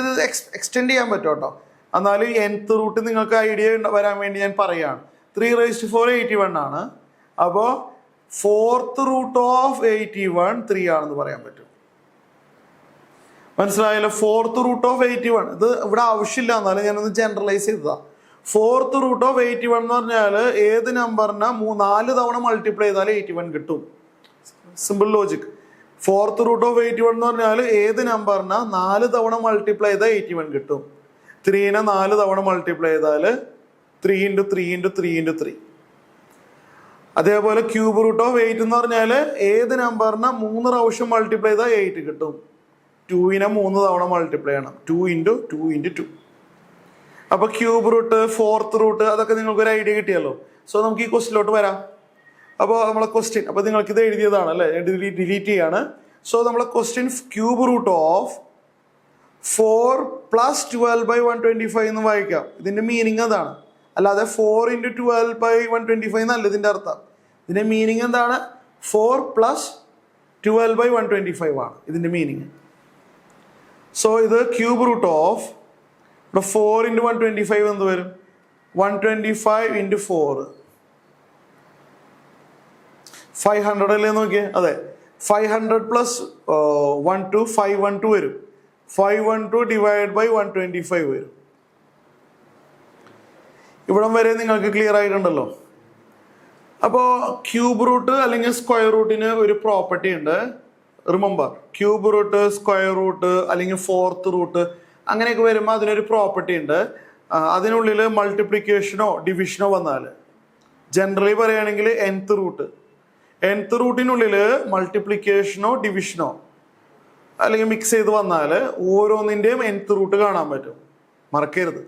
[SPEAKER 1] ഇത് എക്സ്റ്റെൻഡ് ചെയ്യാൻ പറ്റും കേട്ടോ. എന്നാലും nth റൂട്ട് നിങ്ങൾക്ക് ഐഡിയ വരാൻ വേണ്ടി ഞാൻ പറയുകയാണ്. 3⁴ 81 ആണ്. അപ്പോൾ 4th റൂട്ട് ഓഫ് 81 3 ആണെന്ന് പറയാൻ പറ്റും. മനസ്സിലായല്ലോ? 4th റൂട്ട് ഓഫ് 81 ഇത് ഇവിടെ ആവശ്യമില്ല, എന്നാലും ഞാനൊന്ന് ജനറലൈസ് ചെയ്തതാ. 4th റൂട്ട് ഓഫ് 81 എന്ന് പറഞ്ഞാൽ ഏത് നമ്പറിനെ 4 തവണ മൾട്ടിപ്ലൈ ചെയ്താൽ 81 കിട്ടും. Simple logic. Fourth root of 81 എന്ന് പറഞ്ഞാൽ ഏത് നമ്പറിനെ 4 തവണ മൾട്ടിപ്ലൈ ചെയ്താൽ 81 കിട്ടും. 3നെ 4 തവണ മൾട്ടിപ്ലൈ ചെയ്താൽ 3 × 3 × 3 × 3. അതേപോലെ ക്യൂബ് റൂട്ട് ഓഫ് 8 എന്ന് പറഞ്ഞാൽ ഏത് നമ്പറിനെ 3 പ്രാവശ്യം മൾട്ടിപ്ലൈ ചെയ്താൽ 8 കിട്ടും. 2നെ 3 തവണ മൾട്ടിപ്ലൈ ചെയ്യണം. 2 × 2 × 2. അപ്പൊ ക്യൂബ് റൂട്ട്, ഫോർത്ത് റൂട്ട്, അതൊക്കെ നിങ്ങൾക്ക് ഒരു ഐഡിയ കിട്ടിയല്ലോ. സോ നമുക്ക് ഈ ക്വസ്റ്റിലോട്ട് വരാം. അപ്പോൾ നമ്മളെ ക്വസ്റ്റ്യൻ, അപ്പോൾ നിങ്ങൾക്ക് ഇത് എഴുതിയതാണ് അല്ലേ, ഡിലീറ്റ് ചെയ്യാണ്. സോ നമ്മളെ ക്വസ്റ്റ്യൻ ക്യൂബ് റൂട്ട് ഓഫ് 4 + 12/125 എന്ന് വായിക്കാം. ഇതിന്റെ മീനിങ് അതാണ്, അല്ലാതെ 4 × 12/125 എന്നല്ല ഇതിന്റെ അർത്ഥം. ഇതിന്റെ മീനിങ് എന്താണ്? 4 + 12/125 ആണ് ഇതിന്റെ മീനിങ്. സോ ഇത് ക്യൂബ് റൂട്ട് ഓഫ് 4 × 125 എന്ത് വരും? 125 × 4, 500 അല്ലേ നോക്കിയേ. അതെ, 500 + 12 512 വരും. 512 / 125 വരും. ഇവിടം വരെ നിങ്ങൾക്ക് ക്ലിയർ ആയിട്ടുണ്ടല്ലോ. അപ്പോൾ ക്യൂബ് റൂട്ട് അല്ലെങ്കിൽ സ്ക്വയർ റൂട്ടിന് ഒരു പ്രോപ്പർട്ടി ഉണ്ട്. Remember, cube root, square root അല്ലെങ്കിൽ ഫോർത്ത് റൂട്ട് അങ്ങനെയൊക്കെ വരുമ്പോൾ അതിനൊരു പ്രോപ്പർട്ടി ഉണ്ട്. അതിനുള്ളിൽ മൾട്ടിപ്ലിക്കേഷനോ ഡിവിഷനോ വന്നാൽ, ജനറലി പറയുകയാണെങ്കിൽ nth റൂട്ടിനുള്ളിൽ മൾട്ടിപ്ലിക്കേഷനോ ഡിവിഷനോ അല്ലെങ്കിൽ മിക്സ് ചെയ്ത് വന്നാൽ ഓരോന്നിൻ്റെയും nth റൂട്ട് കാണാൻ പറ്റും. മറക്കരുത്.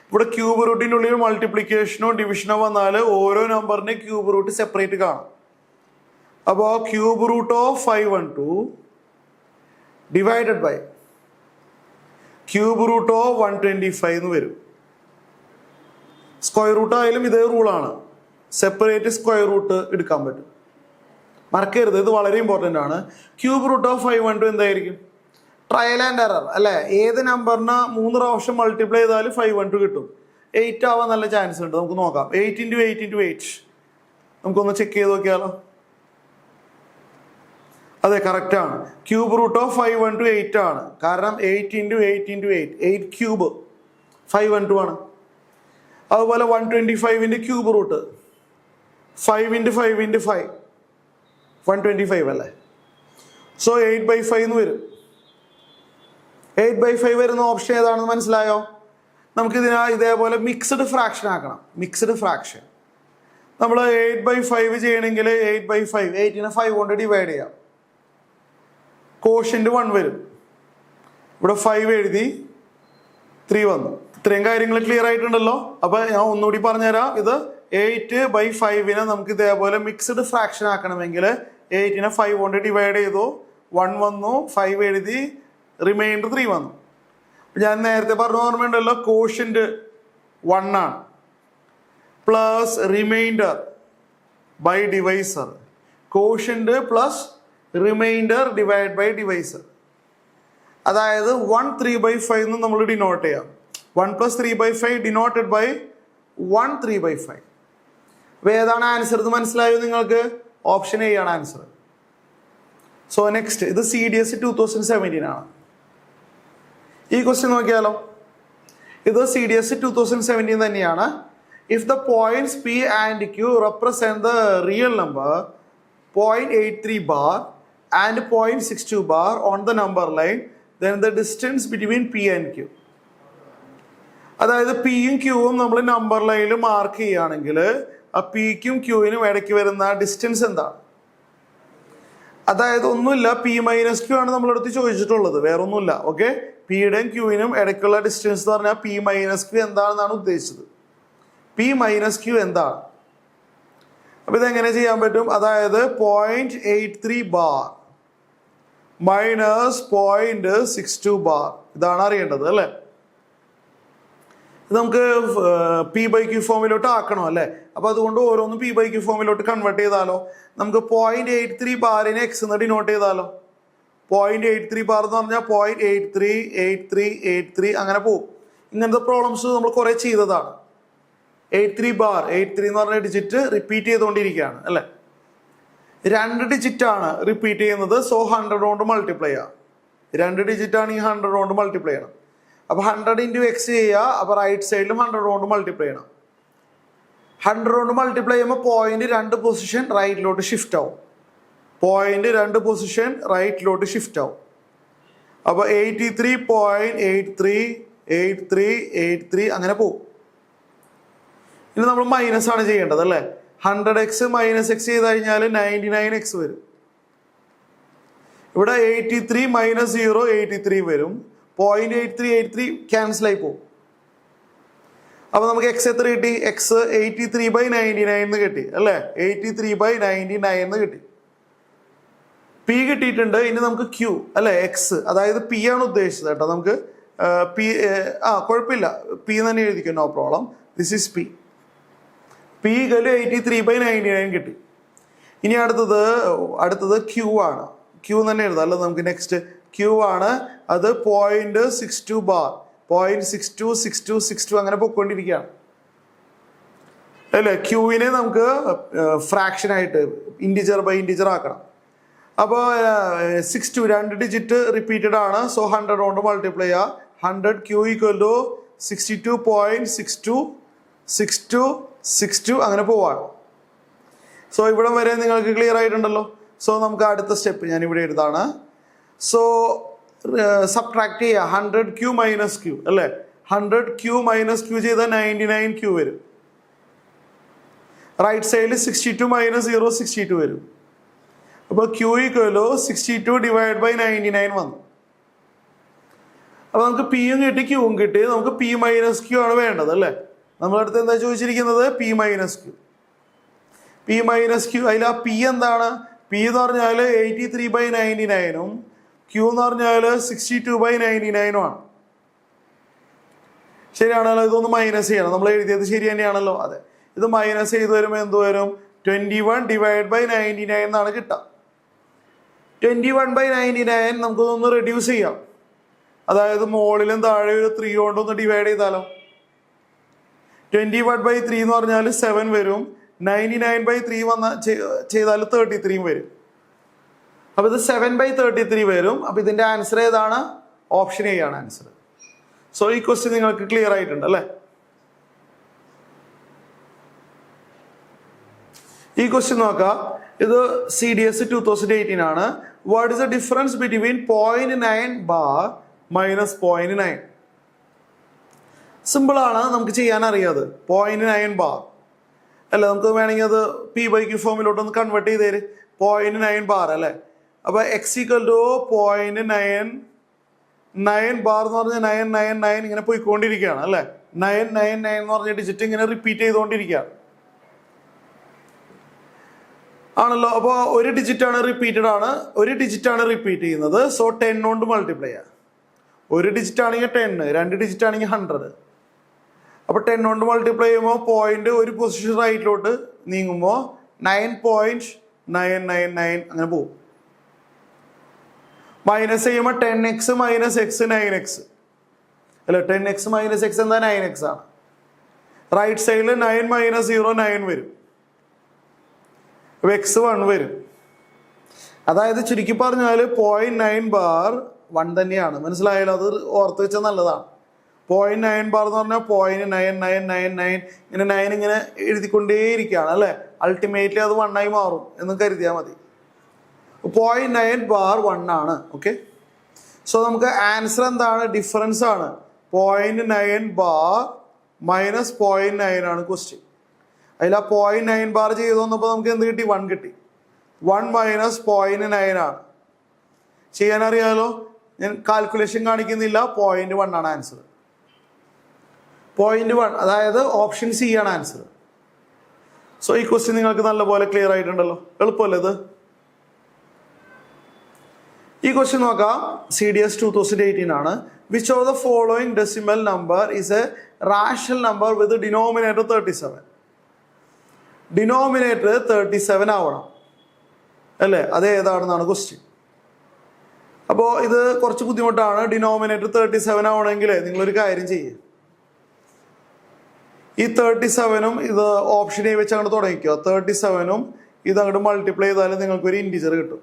[SPEAKER 1] ഇവിടെ ക്യൂബ് റൂട്ടിനുള്ളിൽ മൾട്ടിപ്ലിക്കേഷനോ ഡിവിഷനോ വന്നാൽ ഓരോ നമ്പറിന്റെ ക്യൂബ് റൂട്ട് സെപ്പറേറ്റ് കാണാം. അപ്പോൾ cube root of 512 divided by cube root of 125 എന്ന് വരും. സ്ക്വയർ റൂട്ട് ആയാലും ഇതേ റൂളാണ്, സെപ്പറേറ്റ് സ്ക്വയർ റൂട്ട് എടുക്കാൻ പറ്റും. മറക്കരുത്, ഇത് വളരെ ഇമ്പോർട്ടൻ്റ് ആണ്. ക്യൂബ് റൂട്ട് ഓഫ് 512 എന്തായിരിക്കും? ട്രയൽ ആൻഡ് എറർ അല്ലേ. ഏത് നമ്പറിന് 3 പ്രാവശ്യം മൾട്ടിപ്ലൈ ചെയ്താൽ 512 കിട്ടും. 8 ആവാൻ നല്ല ചാൻസ് ഉണ്ട്. നമുക്ക് നോക്കാം. 8 × 8 × 8 നമുക്കൊന്ന് ചെക്ക് ചെയ്ത് നോക്കിയാലോ. അതെ, കറക്റ്റ് ആണ്. ക്യൂബ് റൂട്ട് ഓഫ് 512 8 ആണ്. കാരണം 8 × 8 × 8 8 ക്യൂബ് 512 ആണ്. അതുപോലെ 125ന്റെ ക്യൂബ് റൂട്ട് 5 × 5 × 5 125 അല്ലേ. സോ 8/5 എന്ന് വരും. 8/5 വരുന്ന ഓപ്ഷൻ ഏതാണെന്ന് മനസ്സിലായോ? നമുക്ക് ഇതേപോലെ മിക്സ്ഡ് ഫ്രാക്ഷൻ ആക്കണം. മിക്സ്ഡ് ഫ്രാക്ഷൻ നമ്മൾ 8/5 ചെയ്യണമെങ്കിൽ 8/5 8നെ 5 കൊണ്ട് ഡിവൈഡ് ചെയ്യാം. കോഷ്യന്റ് 1 വരും. ഇവിടെ 5 എഴുതി 3 വന്നു. ഇത്രയും കാര്യങ്ങൾ ക്ലിയർ ആയിട്ടുണ്ടല്ലോ. അപ്പൊ ഞാൻ ഒന്നുകൂടി പറഞ്ഞുതരാം. ഇത് 8/5നെ നമുക്ക് ഇതേപോലെ മിക്സ്ഡ് ഫ്രാക്ഷൻ ആക്കണമെങ്കിൽ 8നെ 5 കൊണ്ട് ഡിവൈഡ് ചെയ്തു. 1 വന്നു, 5 എഴുതി, റിമൈൻഡർ 3 വന്നു. ഞാൻ നേരത്തെ പറഞ്ഞ ഓർമ്മയുണ്ടല്ലോ, കോഷ്യന്റ് 1 ആണ്, plus remainder by divisor. Quotient plus remainder divide by divisor. അതായത് 1 3/5 എന്ന് നമ്മൾ ഡിനോട്ട് ചെയ്യാം. 1 + 3/5 ഡിനോട്ടഡ് ബൈ 1 3/5. അപ്പൊ ഏതാണ് ആൻസർ എന്ന് മനസ്സിലായോ നിങ്ങൾക്ക്? ഓപ്ഷൻ എ ആണ് ആൻസർ. സോ നെക്സ്റ്റ്, ഇത് CDS 2017 ആണ്. ഈ ക്വസ്റ്റ്യൻ നോക്കിയാലോ. ഇത് CDS 2017 തന്നെയാണ്. If the points P and Q represent the real number 0.83 bar and 0.62 bar on the number line, then the distance between P and Q. അതായത് പിയും ക്യൂവും നമ്മൾ നമ്പർ ലൈനിൽ മാർക്ക് ചെയ്യുകയാണെങ്കിൽ ആ പിക്കും ക്യൂവിനും ഇടയ്ക്ക് വരുന്ന ഡിസ്റ്റൻസ് എന്താണ്? അതായത് ഒന്നുമില്ല, P - Q ആണ് നമ്മളടുത്ത് ചോദിച്ചിട്ടുള്ളത്, വേറെ ഒന്നുമില്ല. ഓക്കെ, പിയുടെയും ക്യൂവിനും ഇടയ്ക്കുള്ള ഡിസ്റ്റൻസ് എന്ന് പറഞ്ഞാൽ P - Q എന്താണെന്നാണ് ഉദ്ദേശിച്ചത്. P - Q എന്താണ്? അപ്പൊ ഇതെങ്ങനെ ചെയ്യാൻ പറ്റും? അതായത് 0.83 ബാർ മൈനസ് 0.62 ബാർ, ഇതാണ് അറിയേണ്ടത് അല്ലേ. ഇത് നമുക്ക് P/Q ഫോമിലോട്ട് ആക്കണോ അല്ലേ. അപ്പൊ അതുകൊണ്ട് ഓരോന്നും P/Q ഫോമിലോട്ട് കൺവേർട്ട് ചെയ്താലോ. നമുക്ക് 0.83 ബാറിനെ x എന്ന് ഡിനോട്ട് ചെയ്താലോ. 0.83 ബാർ എന്ന് പറഞ്ഞാൽ 0.83 83 83 അങ്ങനെ പോകും. ഇങ്ങനത്തെ പ്രോബ്ലംസ് നമ്മൾ കുറെ ചെയ്തതാണ്. 83 ബാർ, 83 എന്ന് പറഞ്ഞ ഡിജിറ്റ് റിപ്പീറ്റ് ചെയ്തുകൊണ്ടിരിക്കുകയാണ് അല്ലെ. 2 ഡിജിറ്റ് ആണ് റിപ്പീറ്റ് ചെയ്യുന്നത്. സോ 100 കൊണ്ട് മൾട്ടിപ്ലൈ ചെയ്യാം. 2 ഡിജിറ്റ് ആണ് ഈ 100 കൊണ്ട് മൾട്ടിപ്ലൈ ചെയ്യണം. അപ്പൊ 100 × x ചെയ്യുക. അപ്പൊ റൈറ്റ് സൈഡിലും 100 കൊണ്ട് മൾട്ടിപ്ലൈ ചെയ്യണം. 100 കൊണ്ട് മൾട്ടിപ്ലൈ ചെയ്യുമ്പോൾ പോയിന്റ് 2 പൊസിഷൻ റൈറ്റിലോട്ട് ഷിഫ്റ്റ് ആവും. പോയിന്റ് 2 പൊസിഷൻ റൈറ്റിലോട്ട് ഷിഫ്റ്റ് ആവും. അപ്പോൾ 83.838383 അങ്ങനെ പോകും. ഇനി നമ്മൾ മൈനസ് ആണ് ചെയ്യേണ്ടത് അല്ലേ. 100x മൈനസ് എക്സ് ചെയ്ത് കഴിഞ്ഞാൽ 99x വരും. ഇവിടെ 83 മൈനസ് 0 83 വരും. 0.8383 ക്യാൻസൽ ആയി പോകും. അപ്പോൾ നമുക്ക് എക്സ് എത്ര കിട്ടി? എക്സ് 83/99 എന്ന് കിട്ടി അല്ലേ. 83/99 എന്ന് കിട്ടി. പി കിട്ടിയിട്ടുണ്ട്. ഇനി നമുക്ക് ക്യൂ അല്ലെ, എക്സ് അതായത് പി ആണ് ഉദ്ദേശിച്ചത് കേട്ടോ. നമുക്ക് പി കുഴപ്പമില്ല, പി തന്നെ എഴുതിക്കും, no problem. This is P. P = 83/99 കിട്ടി. ഇനി അടുത്തത് ക്യൂ ആണ്. ക്യൂ തന്നെ എഴുതാം അല്ല നമുക്ക്. നെക്സ്റ്റ് ക്യൂ ആണ്. അത് 0.62 ബാർ, 0.626262 അങ്ങനെ പൊയ്ക്കൊണ്ടിരിക്കുകയാണ് അല്ലേ. ക്യൂവിനെ നമുക്ക് ഫ്രാക്ഷൻ ആയിട്ട് ഇൻറ്റിജർ ബൈ ഇൻറ്റിജർ ആക്കണം. അപ്പോൾ 62 2 ഡിജിറ്റ് റിപ്പീറ്റഡ് ആണ്. സോ 100 കൊണ്ട് മൾട്ടിപ്ലൈ ചെയ്യുക. 100 Q = 62.626262 അങ്ങനെ പോവാണ്. സോ ഇവിടെ വരെ നിങ്ങൾക്ക് ക്ലിയർ ആയിട്ടുണ്ടല്ലോ. സോ നമുക്ക് അടുത്ത സ്റ്റെപ്പ് ഞാൻ ഇവിടെ എഴുതാണ്. സോ സബ്ട്രാക്ട് ചെയ്യുക. 100Q - Q അല്ലേ. 100Q - Q ചെയ്താൽ 99Q വരും. റൈറ്റ് സൈഡിൽ 62 - 0 62 വരും. അപ്പോൾ Q = 62/99 വന്നു. അപ്പോൾ നമുക്ക് പിയും കിട്ടി ക്യൂവും കിട്ടി. നമുക്ക് P - Q ആണ് വേണ്ടത് അല്ലേ. നമ്മളടുത്ത് എന്താ ചോദിച്ചിരിക്കുന്നത്? P - Q. P - Q. അതിൽ ആ പി എന്താണ്? പി എന്ന് പറഞ്ഞാൽ 83/99 Q എന്ന് പറഞ്ഞാൽ 62/99 ആണ്. ശരിയാണല്ലോ. ഇതൊന്ന് മൈനസ് ചെയ്യണം. നമ്മൾ എഴുതിയത് ശരി തന്നെയാണല്ലോ. അതെ, ഇത് മൈനസ് ചെയ്ത് വരുമ്പോൾ എന്ത് വരും? 21/99 എന്നാണ് കിട്ടുക. 21/99 നമുക്കൊന്ന് റെഡ്യൂസ് ചെയ്യാം. അതായത് മുകളിലും താഴെ ഒരു 3 കൊണ്ടൊന്ന് ഡിവൈഡ് ചെയ്താലോ. 21/3 എന്ന് പറഞ്ഞാൽ 7 വരും. 99/3 ചെയ്താൽ 33 വരും. അപ്പോൾ ഇത് 7/33 വരും. അപ്പോൾ ഇതിന്റെ ആൻസർ ഏതാണ്? ഓപ്ഷൻ എ ആണ് ആൻസർ. സോ ഈ ക്വസ്റ്റ്യൻ നിങ്ങൾക്ക് ക്ലിയർ ആയിട്ടുണ്ട് അല്ലേ. ഈ ക്വസ്റ്റ്യൻ നോക്കാം. ഇത് CDS 2018 ആണ്. What is the difference between 0.9 bar minus 0.9? Simple ആണ്, നമുക്ക് ചെയ്യാൻ അറിയാതെ. 0.9 ബാർ അല്ല, നമുക്ക് വേണമെങ്കിൽ അത് P/Q ഫോമിലോട്ടൊന്ന് കൺവേർട്ട് ചെയ്ത് തരും. 0.9 ബാർ അല്ലേ. അപ്പോൾ x = 0.99 ബാർ എന്ന് പറഞ്ഞാൽ 999 ഇങ്ങനെ പോയിക്കൊണ്ടിരിക്കുകയാണ് അല്ലേ. 999 എന്ന് പറഞ്ഞ ഡിജിറ്റ് ഇങ്ങനെ റിപ്പീറ്റ് ചെയ്തുകൊണ്ടിരിക്കുകയാണ് ആണല്ലോ. അപ്പോൾ ഒരു ഡിജിറ്റാണ് റിപ്പീറ്റഡ് ആണ്, ഒരു ഡിജിറ്റാണ് റിപ്പീറ്റ് ചെയ്യുന്നത്. സോ 10 കൊണ്ട് മൾട്ടിപ്ലൈ ചെയ്യാം. ഒരു ഡിജിറ്റ് ആണെങ്കിൽ 10, 2 ഡിജിറ്റ് ആണെങ്കിൽ 100. അപ്പോൾ 10 കൊണ്ട് മൾട്ടിപ്ലൈ ചെയ്യുമ്പോൾ പോയിന്റ് ഒരു പൊസിഷൻ റൈറ്റിലോട്ട് നീങ്ങുമ്പോൾ 9.999 അങ്ങനെ പോകും. മൈനസ് ചെയ്യുമ്പോൾ 10x - x 9x അല്ല. 10x - x എന്താ? 9x ആണ്. റൈറ്റ് സൈഡിൽ 9 - 0 9 വരും. x 1 വരും. അതായത് ചുരുക്കി പറഞ്ഞാൽ 0.9 ബാർ 1 തന്നെയാണ്. മനസ്സിലായാലും അത് ഓർത്ത് വെച്ചാൽ നല്ലതാണ്. 0.9 ബാർ എന്ന് പറഞ്ഞാൽ 0.9999 ഇങ്ങനെ 9 ഇങ്ങനെ എഴുതിക്കൊണ്ടേയിരിക്കുകയാണ് അല്ലേ. അൾട്ടിമേറ്റ്ലി അത് 1 ആയി മാറും എന്ന് കരുതിയാൽ മതി. 0.9 ബാർ 1 ആണ്. ഓക്കെ. സോ നമുക്ക് ആൻസർ എന്താണ്? ഡിഫറൻസ് ആണ്. 0.9 ബാർ മൈനസ് 0.9 ആണ് ക്വസ്റ്റ്യൻ. അതിൽ ആ 0.9 ബാർ ചെയ്ത് വന്നപ്പോൾ നമുക്ക് എന്ത് കിട്ടി? 1 കിട്ടി. 1 മൈനസ് 0.9 ആണ്. ചെയ്യാൻ അറിയാലോ. ഞാൻ കാൽക്കുലേഷൻ കാണിക്കുന്നില്ല. 0.1 ആണ് ആൻസർ. 0.1 അതായത് ഓപ്ഷൻ സി ആണ് ആൻസർ. സോ ഈ ക്വസ്റ്റ്യൻ നിങ്ങൾക്ക് നല്ലപോലെ ക്ലിയർ ആയിട്ടുണ്ടല്ലോ. എളുപ്പമല്ലേ ഇത്? ഈ ക്വസ്റ്റ്യൻ നോക്കാം. CDS 2018 ആണ്. Which of the following decimal number is A rational number with denominator 37? Denominator 37 ആവണം അല്ലേ. അത് ഏതാണെന്നാണ് ക്വസ്റ്റ്യൻ. അപ്പോൾ ഇത് കുറച്ച് ബുദ്ധിമുട്ടാണ്. ഡിനോമിനേറ്റർ 37 ആവണമെങ്കിൽ നിങ്ങളൊരു കാര്യം ചെയ്യുക. ഈ 37ഉം ഇത് ഓപ്ഷൻ എ വെച്ച് അങ്ങോട്ട് തുടങ്ങിക്കോ. 37ഉം ഇത് അങ്ങോട്ട് മൾട്ടിപ്ലൈ ചെയ്താൽ നിങ്ങൾക്ക് ഒരു ഇൻറ്റിജർ കിട്ടും.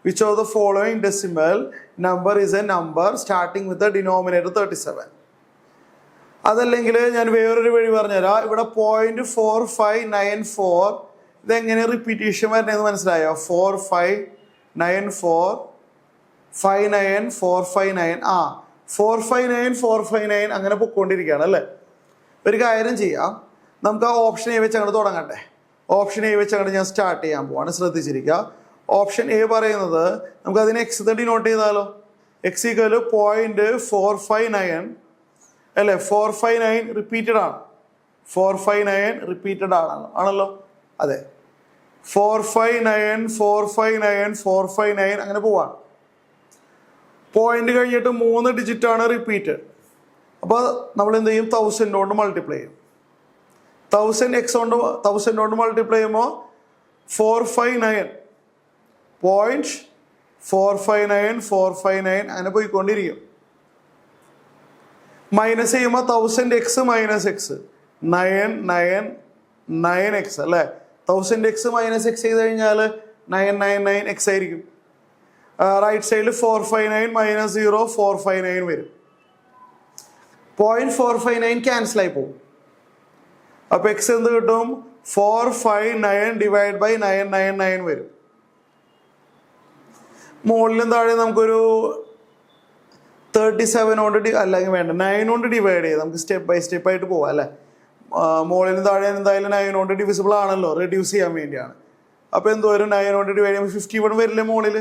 [SPEAKER 1] Which of the following decimal number is A number starting with the denominator 37? അതല്ലെങ്കിൽ ഞാൻ വേറൊരു വഴി പറഞ്ഞുതരാം. ഇവിടെ 0.4594 ഇതെങ്ങനെ റിപ്പീറ്റേഷൻ വരണേന്ന് മനസ്സിലായോ? 45 459 459 459 അങ്ങനെ പൊക്കോണ്ടിരിക്കുകയാണ് അല്ലേ. ഒരു കാര്യം ചെയ്യാം, നമുക്ക് ആ ഓപ്ഷൻ എ വെച്ച് അങ്ങോട്ട് തുടങ്ങട്ടെ. ഓപ്ഷൻ എ വെച്ച് അങ്ങോട്ട് ഞാൻ സ്റ്റാർട്ട് ചെയ്യാൻ പോവാണ്, ശ്രദ്ധിച്ചിരിക്കുക. ഓപ്ഷൻ എ പറയുന്നത് നമുക്ക് അതിനെ എക്സ് ഡിനോട്ട് ചെയ്താലോ. എക്സ് ഈക്വൽ 0.459 അല്ലേ. 459 റിപ്പീറ്റഡ് ആണ്, 459 റിപ്പീറ്റഡ് ആണല്ലോ. അതെ, 459 459 459 അങ്ങനെ പോവാണ്. പോയിന്റ് കഴിഞ്ഞിട്ട് 3 ഡിജിറ്റ് ആണ് റിപ്പീറ്റഡ്. അപ്പോൾ നമ്മൾ എന്ത് ചെയ്യും, 1000 കൊണ്ട് മൾട്ടിപ്ലൈ ചെയ്യും. 1000 കൊണ്ട് മൾട്ടിപ്ലൈ ചെയ്യുമ്പോൾ 459.459 അങ്ങനെ പോയിക്കൊണ്ടിരിക്കും. മൈനസ് ചെയ്യുമ്പോൾ 1000x മൈനസ് എക്സ് 999x അല്ലേ. 1000x മൈനസ് എക്സ് ചെയ്ത് കഴിഞ്ഞാൽ 999x ആയിരിക്കും. റൈറ്റ് സൈഡിൽ 459 മൈനസ് 0 459 വരും. 0.459 ക്യാൻസൽ ആയി പോകും. അപ്പൊ എക്സ് എന്ത് കിട്ടും, 459 ഡിവൈഡ് ബൈ 999 വരും. മുകളിലും താഴെ നമുക്കൊരു 37 കൊണ്ട് അല്ലെങ്കിൽ വേണ്ട 9 കൊണ്ട് ഡിവൈഡ് ചെയ്ത് നമുക്ക് സ്റ്റെപ്പ് ബൈ സ്റ്റെപ്പ് ആയിട്ട് പോവാം അല്ലേ. മുകളിലും താഴെ എന്തായാലും 9 കൊണ്ട് ഡിവിസിബിൾ ആണല്ലോ, റെഡ്യൂസ് ചെയ്യാൻ വേണ്ടിയാണ്. അപ്പൊ എന്ത് വരും, 9 കൊണ്ട് ഡിവൈഡ് ചെയ്യുമ്പോൾ 51 വരില്ലേ മുകളിൽ.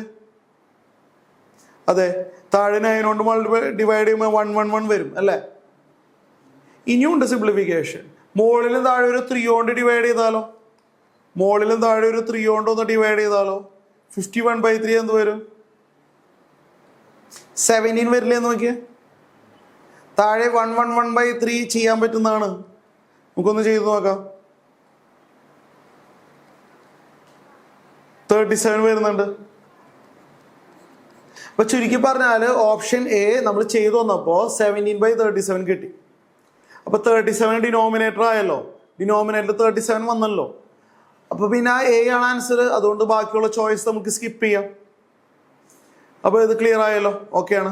[SPEAKER 1] അതെ, താഴെ 9 കൊണ്ട് ഡിവൈഡ് ചെയ്യുമ്പോൾ 111 വരും അല്ലേ. ഇനിയുണ്ട് സിംപ്ലിഫിക്കേഷൻ. മുകളിലും താഴെ ഒരു 3 കൊണ്ട് ഡിവൈഡ് ചെയ്താലോ. മുകളിലും താഴെ ഒരു 3 കൊണ്ട് ഒന്ന് ഡിവൈഡ് ചെയ്താലോ. 51/3 എന്ത് വരും, 17 വരില്ലേ എന്ന് നോക്കിയേ. താഴെ 111/3 ചെയ്യാൻ പറ്റുന്നതാണ്, നമുക്കൊന്ന് ചെയ്തു നോക്കാം. 37 വരുന്നുണ്ട്. അപ്പൊ ചുരുക്കി പറഞ്ഞാൽ ഓപ്ഷൻ എ നമ്മൾ ചെയ്തു വന്നപ്പോൾ 17/37 കിട്ടി. അപ്പൊ 37 ഡിനോമിനേറ്റർ ആയല്ലോ, ഡിനോമിനേറ്റർ 37 വന്നല്ലോ. അപ്പൊ പിന്നെ എ ആണ് ആൻസർ, അതുകൊണ്ട് ബാക്കിയുള്ള ചോയ്സ് നമുക്ക് സ്കിപ്പ് ചെയ്യാം. അപ്പൊ ഇത് ക്ലിയർ ആയല്ലോ, ഓക്കെ ആണ്.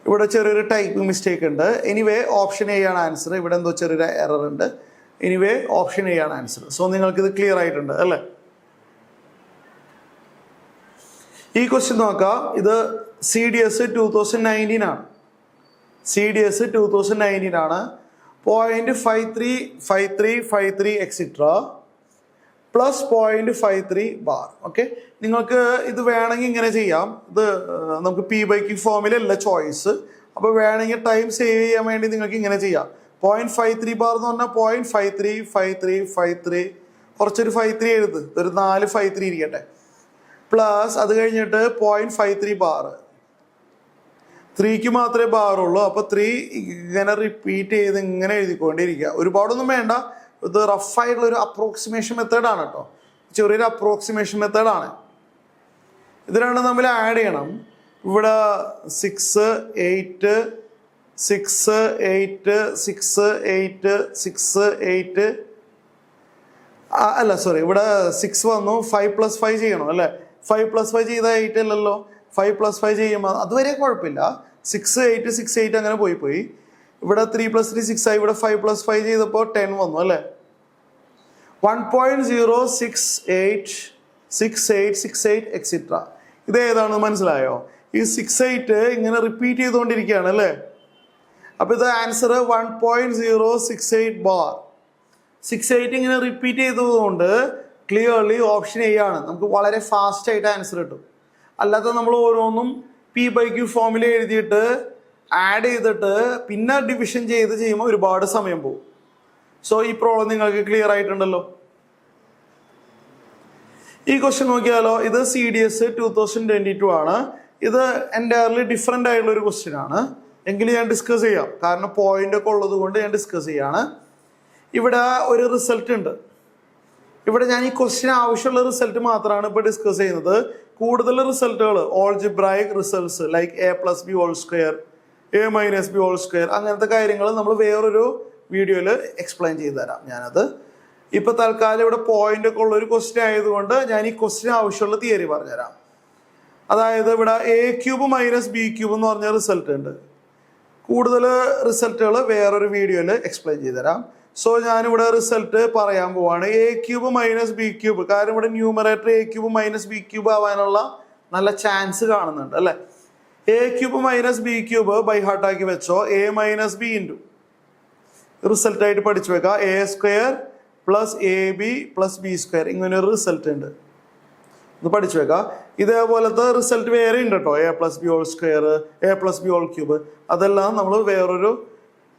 [SPEAKER 1] ഇവിടെ ചെറിയൊരു ടൈപ്പ് മിസ്റ്റേക്ക് ഉണ്ട്. എനിവേ ഓപ്ഷൻ എ ആണ് ആൻസർ. ഇവിടെ എന്തോ ചെറിയൊരു എറർ ഉണ്ട്. എനിവേ ഓപ്ഷൻ എ ആണ് ആൻസർ. സോ നിങ്ങൾക്ക് ഇത് ക്ലിയർ ആയിട്ടുണ്ട് അല്ലേ. ഈ ക്വസ്റ്റ്യൻ നോക്കാം. ഇത് CDS 2019 ആണ്. CDS 2019 ആണ്. 0.535353 എക്സിട്രാ പ്ലസ് 0.53 ബാർ. ഓക്കെ, നിങ്ങൾക്ക് ഇത് വേണമെങ്കിൽ ഇങ്ങനെ ചെയ്യാം. ഇത് നമുക്ക് P/Q ഫോമിലല്ല ചോയ്സ്. അപ്പോൾ വേണമെങ്കിൽ ടൈം സേവ് ചെയ്യാൻ വേണ്ടി നിങ്ങൾക്ക് ഇങ്ങനെ ചെയ്യാം. 0.53 ബാർ എന്ന് പറഞ്ഞാൽ 0.535353 കുറച്ചൊരു 53 എഴുത്, ഒരു 4 53 ഇരിക്കട്ടെ. പ്ലസ് അത് കഴിഞ്ഞിട്ട് 0.53 ബാർ, 3ക്ക് മാത്രമേ ബാറുള്ളൂ. അപ്പോൾ 3 ഇങ്ങനെ റിപ്പീറ്റ് ചെയ്ത് ഇങ്ങനെ എഴുതിക്കൊണ്ടിരിക്കുക. ഒരുപാടൊന്നും വേണ്ട, ഇത് റഫായിട്ടുള്ള ഒരു അപ്രോക്സിമേഷൻ മെത്തേഡാണ് കേട്ടോ. ചെറിയൊരു അപ്രോക്സിമേഷൻ മെത്തേഡാണ്. ഇത് രണ്ടും തമ്മിൽ ആഡ് ചെയ്യണം. ഇവിടെ 6 8 6 8 6 8 6 8 അല്ല സോറി, ഇവിടെ 6 വന്നു. 5 + 5 ചെയ്യണം അല്ലേ. 5 + 5 ചെയ്താൽ 8 അല്ലല്ലോ. 5 + 5 ചെയ്യുമ്പോൾ അതുവരെ കുഴപ്പമില്ല. 6 8 6 8 അങ്ങനെ പോയി. ഇവിടെ 3 + 3 6 ആയി. ഇവിടെ 5 + 5 ചെയ്തപ്പോൾ 10 വന്നു അല്ലേ. 1.0686868 എക്സിട്ര. ഇത് ഏതാണെന്ന് മനസ്സിലായോ? ഈ 68 ഇങ്ങനെ റിപ്പീറ്റ് ചെയ്തുകൊണ്ടിരിക്കുകയാണ് അല്ലേ. അപ്പൊ ഇത് ആൻസർ 1.068 ബാർ. 68 ഇങ്ങനെ റിപ്പീറ്റ് ചെയ്തതുകൊണ്ട് ക്ലിയർലി ഓപ്ഷൻ എ ആണ്. നമുക്ക് വളരെ ഫാസ്റ്റ് ആയിട്ട് ആൻസർ കിട്ടും. അല്ലാതെ നമ്മൾ ഓരോന്നും P/Q ഫോമിൽ എഴുതിയിട്ട് ആഡ് ചെയ്തിട്ട് പിന്നെ ഡിവിഷൻ ചെയ്യുമ്പോൾ ഒരുപാട് സമയം പോകും. സോ ഈ പ്രോബ്ലം നിങ്ങൾക്ക് ക്ലിയർ ആയിട്ടുണ്ടല്ലോ. ഈ ക്വസ്റ്റ്യൻ നോക്കിയാലോ. ഇത് CDS 2022 ആണ്. ഇത് എൻ്റയർലി ഡിഫറെൻ്റ് ആയിട്ടുള്ള ഒരു ക്വസ്റ്റ്യൻ ആണ്. എങ്കിലും ഞാൻ ഡിസ്കസ് ചെയ്യാം, കാരണം പോയിന്റ് ഒക്കെ ഉള്ളത് കൊണ്ട് ഞാൻ ഡിസ്കസ് ചെയ്യാണ്. ഇവിടെ ഒരു റിസൾട്ട് ഉണ്ട്. ഇവിടെ ഞാൻ ഈ ക്വസ്റ്റ്യൻ ആവശ്യമുള്ള റിസൾട്ട് മാത്രമാണ് ഇപ്പോൾ ഡിസ്കസ് ചെയ്യുന്നത്. കൂടുതൽ റിസൾട്ടുകൾ algebraic results like A+B², A-B², അങ്ങനത്തെ കാര്യങ്ങൾ നമ്മൾ വേറൊരു വീഡിയോയിൽ എക്സ്പ്ലെയിൻ ചെയ്ത് തരാം ഞാനത്. ഇപ്പൊ തൽക്കാലം ഇവിടെ പോയിന്റ് ഒക്കെ ഉള്ള ഒരു ക്വസ്റ്റ്യൻ ആയതുകൊണ്ട് ഞാൻ ഈ ക്വസ്റ്റ്യൻ ആവശ്യമുള്ള തിയറി പറഞ്ഞുതരാം. അതായത് ഇവിടെ A³ - B³ എന്ന് പറഞ്ഞ റിസൾട്ട് ഉണ്ട്. കൂടുതൽ റിസൾട്ടുകൾ വേറൊരു വീഡിയോയിൽ എക്സ്പ്ലെയിൻ ചെയ്ത് തരാം. സോ ഞാനിവിടെ റിസൾട്ട് പറയാൻ പോവാണ്. A cube minus b cube, കാരണം ഇവിടെ numerator a cube minus b cube ആവാനുള്ള നല്ല ചാൻസ് കാണുന്നുണ്ട് അല്ലേ. A cube minus b cube by ഹാർട്ടാക്കി വെച്ചോ. A minus b into result ആയിട്ട് പഠിച്ചു വെക്കാം. A square plus a b plus b square, ഇങ്ങനെ ഒരു റിസൾട്ട് ഉണ്ട്, ഇത് പഠിച്ചു വെക്കാം. ഇതേപോലത്തെ റിസൾട്ട് വേറെ ഉണ്ട് കേട്ടോ. A plus b whole square, a plus b whole cube, അതെല്ലാം നമ്മൾ വേറൊരു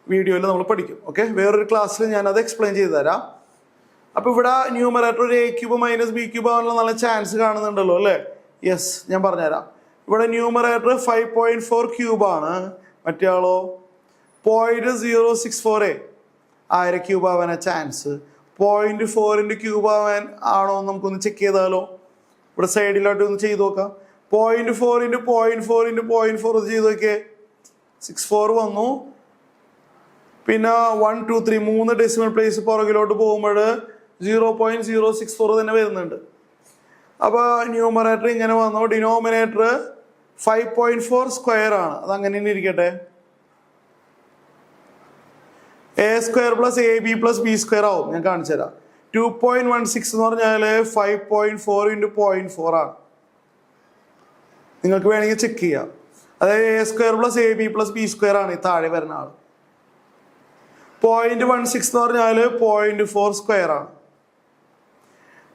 [SPEAKER 1] വീഡിയോയിൽ നമ്മൾ പഠിക്കും. ഓക്കെ, വേറൊരു ക്ലാസ്സിൽ ഞാൻ അത് എക്സ്പ്ലെയിൻ ചെയ്ത് തരാം. അപ്പോൾ ഇവിടെ ന്യൂമറേറ്റർ ഒരു A cube minus b cube ആവാനുള്ള നല്ല ചാൻസ് കാണുന്നുണ്ടല്ലോ അല്ലേ. യെസ്, ഞാൻ പറഞ്ഞുതരാം. ഇവിടെ ന്യൂമറേറ്റർ 5.4 ക്യൂബാണ്, മറ്റേ ആളോ 0.064 1000 ക്യൂബ് ആവാനാ ചാൻസ്. 0.4 ക്യൂബ് ആവാൻ ആണോ നമുക്കൊന്ന് ചെക്ക് ചെയ്താലോ. ഇവിടെ സൈഡിലോട്ട് ഒന്ന് ചെയ്ത് നോക്കാം. 0.4 × 0.4 × 0.4 ഇത് ചെയ്ത് നോക്കിയേ. 64 വന്നു. പിന്നെ 1 2 3 3 ഡെസിമൽ പ്ലേസ് പുറകിലോട്ട് പോകുമ്പോൾ 0.064 തന്നെ വരുന്നുണ്ട്. അപ്പോൾ ന്യൂമറേറ്റർ ഇങ്ങനെ വന്നു. ഡിനോമിനേറ്റർ 5.4 സ്ക്വയർ ആണ്, അത് അങ്ങനെ തന്നെ ഇരിക്കട്ടെ. A square plus a b plus b square ആവും, ഞാൻ കാണിച്ചു തരാം. 2.16 എന്ന് പറഞ്ഞാൽ 5.4 × 0.4 ആണ്. നിങ്ങൾക്ക് വേണമെങ്കിൽ ചെക്ക് ചെയ്യാം. അതായത് A square plus a b plus b square ആണ് ഈ താഴെ വരുന്ന ആൾ. 0.16 എന്ന് പറഞ്ഞാൽ 0.4 സ്ക്വയർ ആണ്.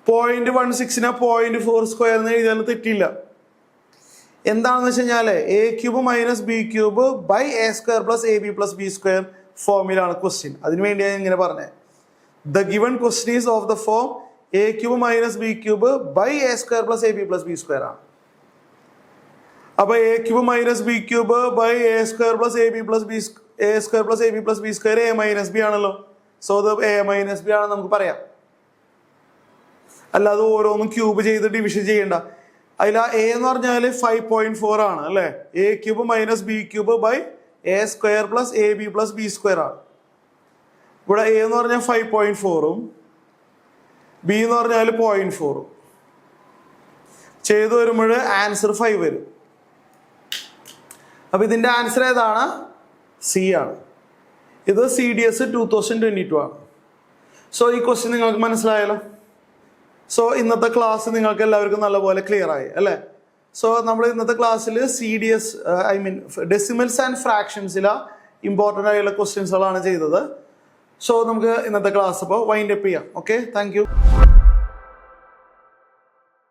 [SPEAKER 1] 0.16നെ 0.4 സ്ക്വയർ എന്ന് എഴുതിയാൽ തെറ്റില്ല. എന്താണെന്ന് വെച്ച് കഴിഞ്ഞാൽ a cube minus b cube by a square plus a b plus b square ഫോമിലാണ് ക്വസ്റ്റ്യൻ. അതിനു വേണ്ടിയാണ് ഇങ്ങനെ പറഞ്ഞത്. The given question is of the form a cube minus b cube by a square plus a b plus b square ആണ്. അപ്പൊ a cube minus b cube by a square plus a b plus b a square plus a b plus b square a minus B ആണല്ലോ. So ഇത് A minus B ആണെന്ന് നമുക്ക് പറയാം. അല്ലാതെ ഓരോന്നും cube ചെയ്ത് ഡിവിഷൻ ചെയ്യണ്ട. അതിൽ ആ എ എന്ന് പറഞ്ഞാൽ 5.4 ആണ് അല്ലേ. A cube minus b cube by a square plus a b plus b square ആണ്. ഇവിടെ എ എന്ന് പറഞ്ഞാൽ 5.4ഉം ബി എന്ന് പറഞ്ഞാൽ 0.4ഉം ചെയ്തു വരുമ്പോൾ ആൻസർ 5 വരും. അപ്പൊ ഇതിന്റെ ആൻസർ ഏതാണ്? സി ആണ്. ഇത് CDS 2022 ആണ്. സോ ഈ ക്വസ്റ്റ്യൻ നിങ്ങൾക്ക് മനസ്സിലായല്ലോ. സോ ഇന്നത്തെ ക്ലാസ് നിങ്ങൾക്ക് എല്ലാവർക്കും നല്ലപോലെ ക്ലിയർ ആയി അല്ലേ. സോ നമ്മൾ ഇന്നത്തെ ക്ലാസ്സിൽ CDS ഡെസിമൽസ് ആൻഡ് ഫ്രാക്ഷൻസിലെ ഇമ്പോർട്ടൻ്റ് ആയിട്ടുള്ള ക്വസ്റ്റ്യൻസുകളാണ് ചെയ്തത്. സോ നമുക്ക് ഇന്നത്തെ ക്ലാസ് ഇപ്പോൾ വൈൻഡ് അപ്പ് ചെയ്യാം. Okay, thank you.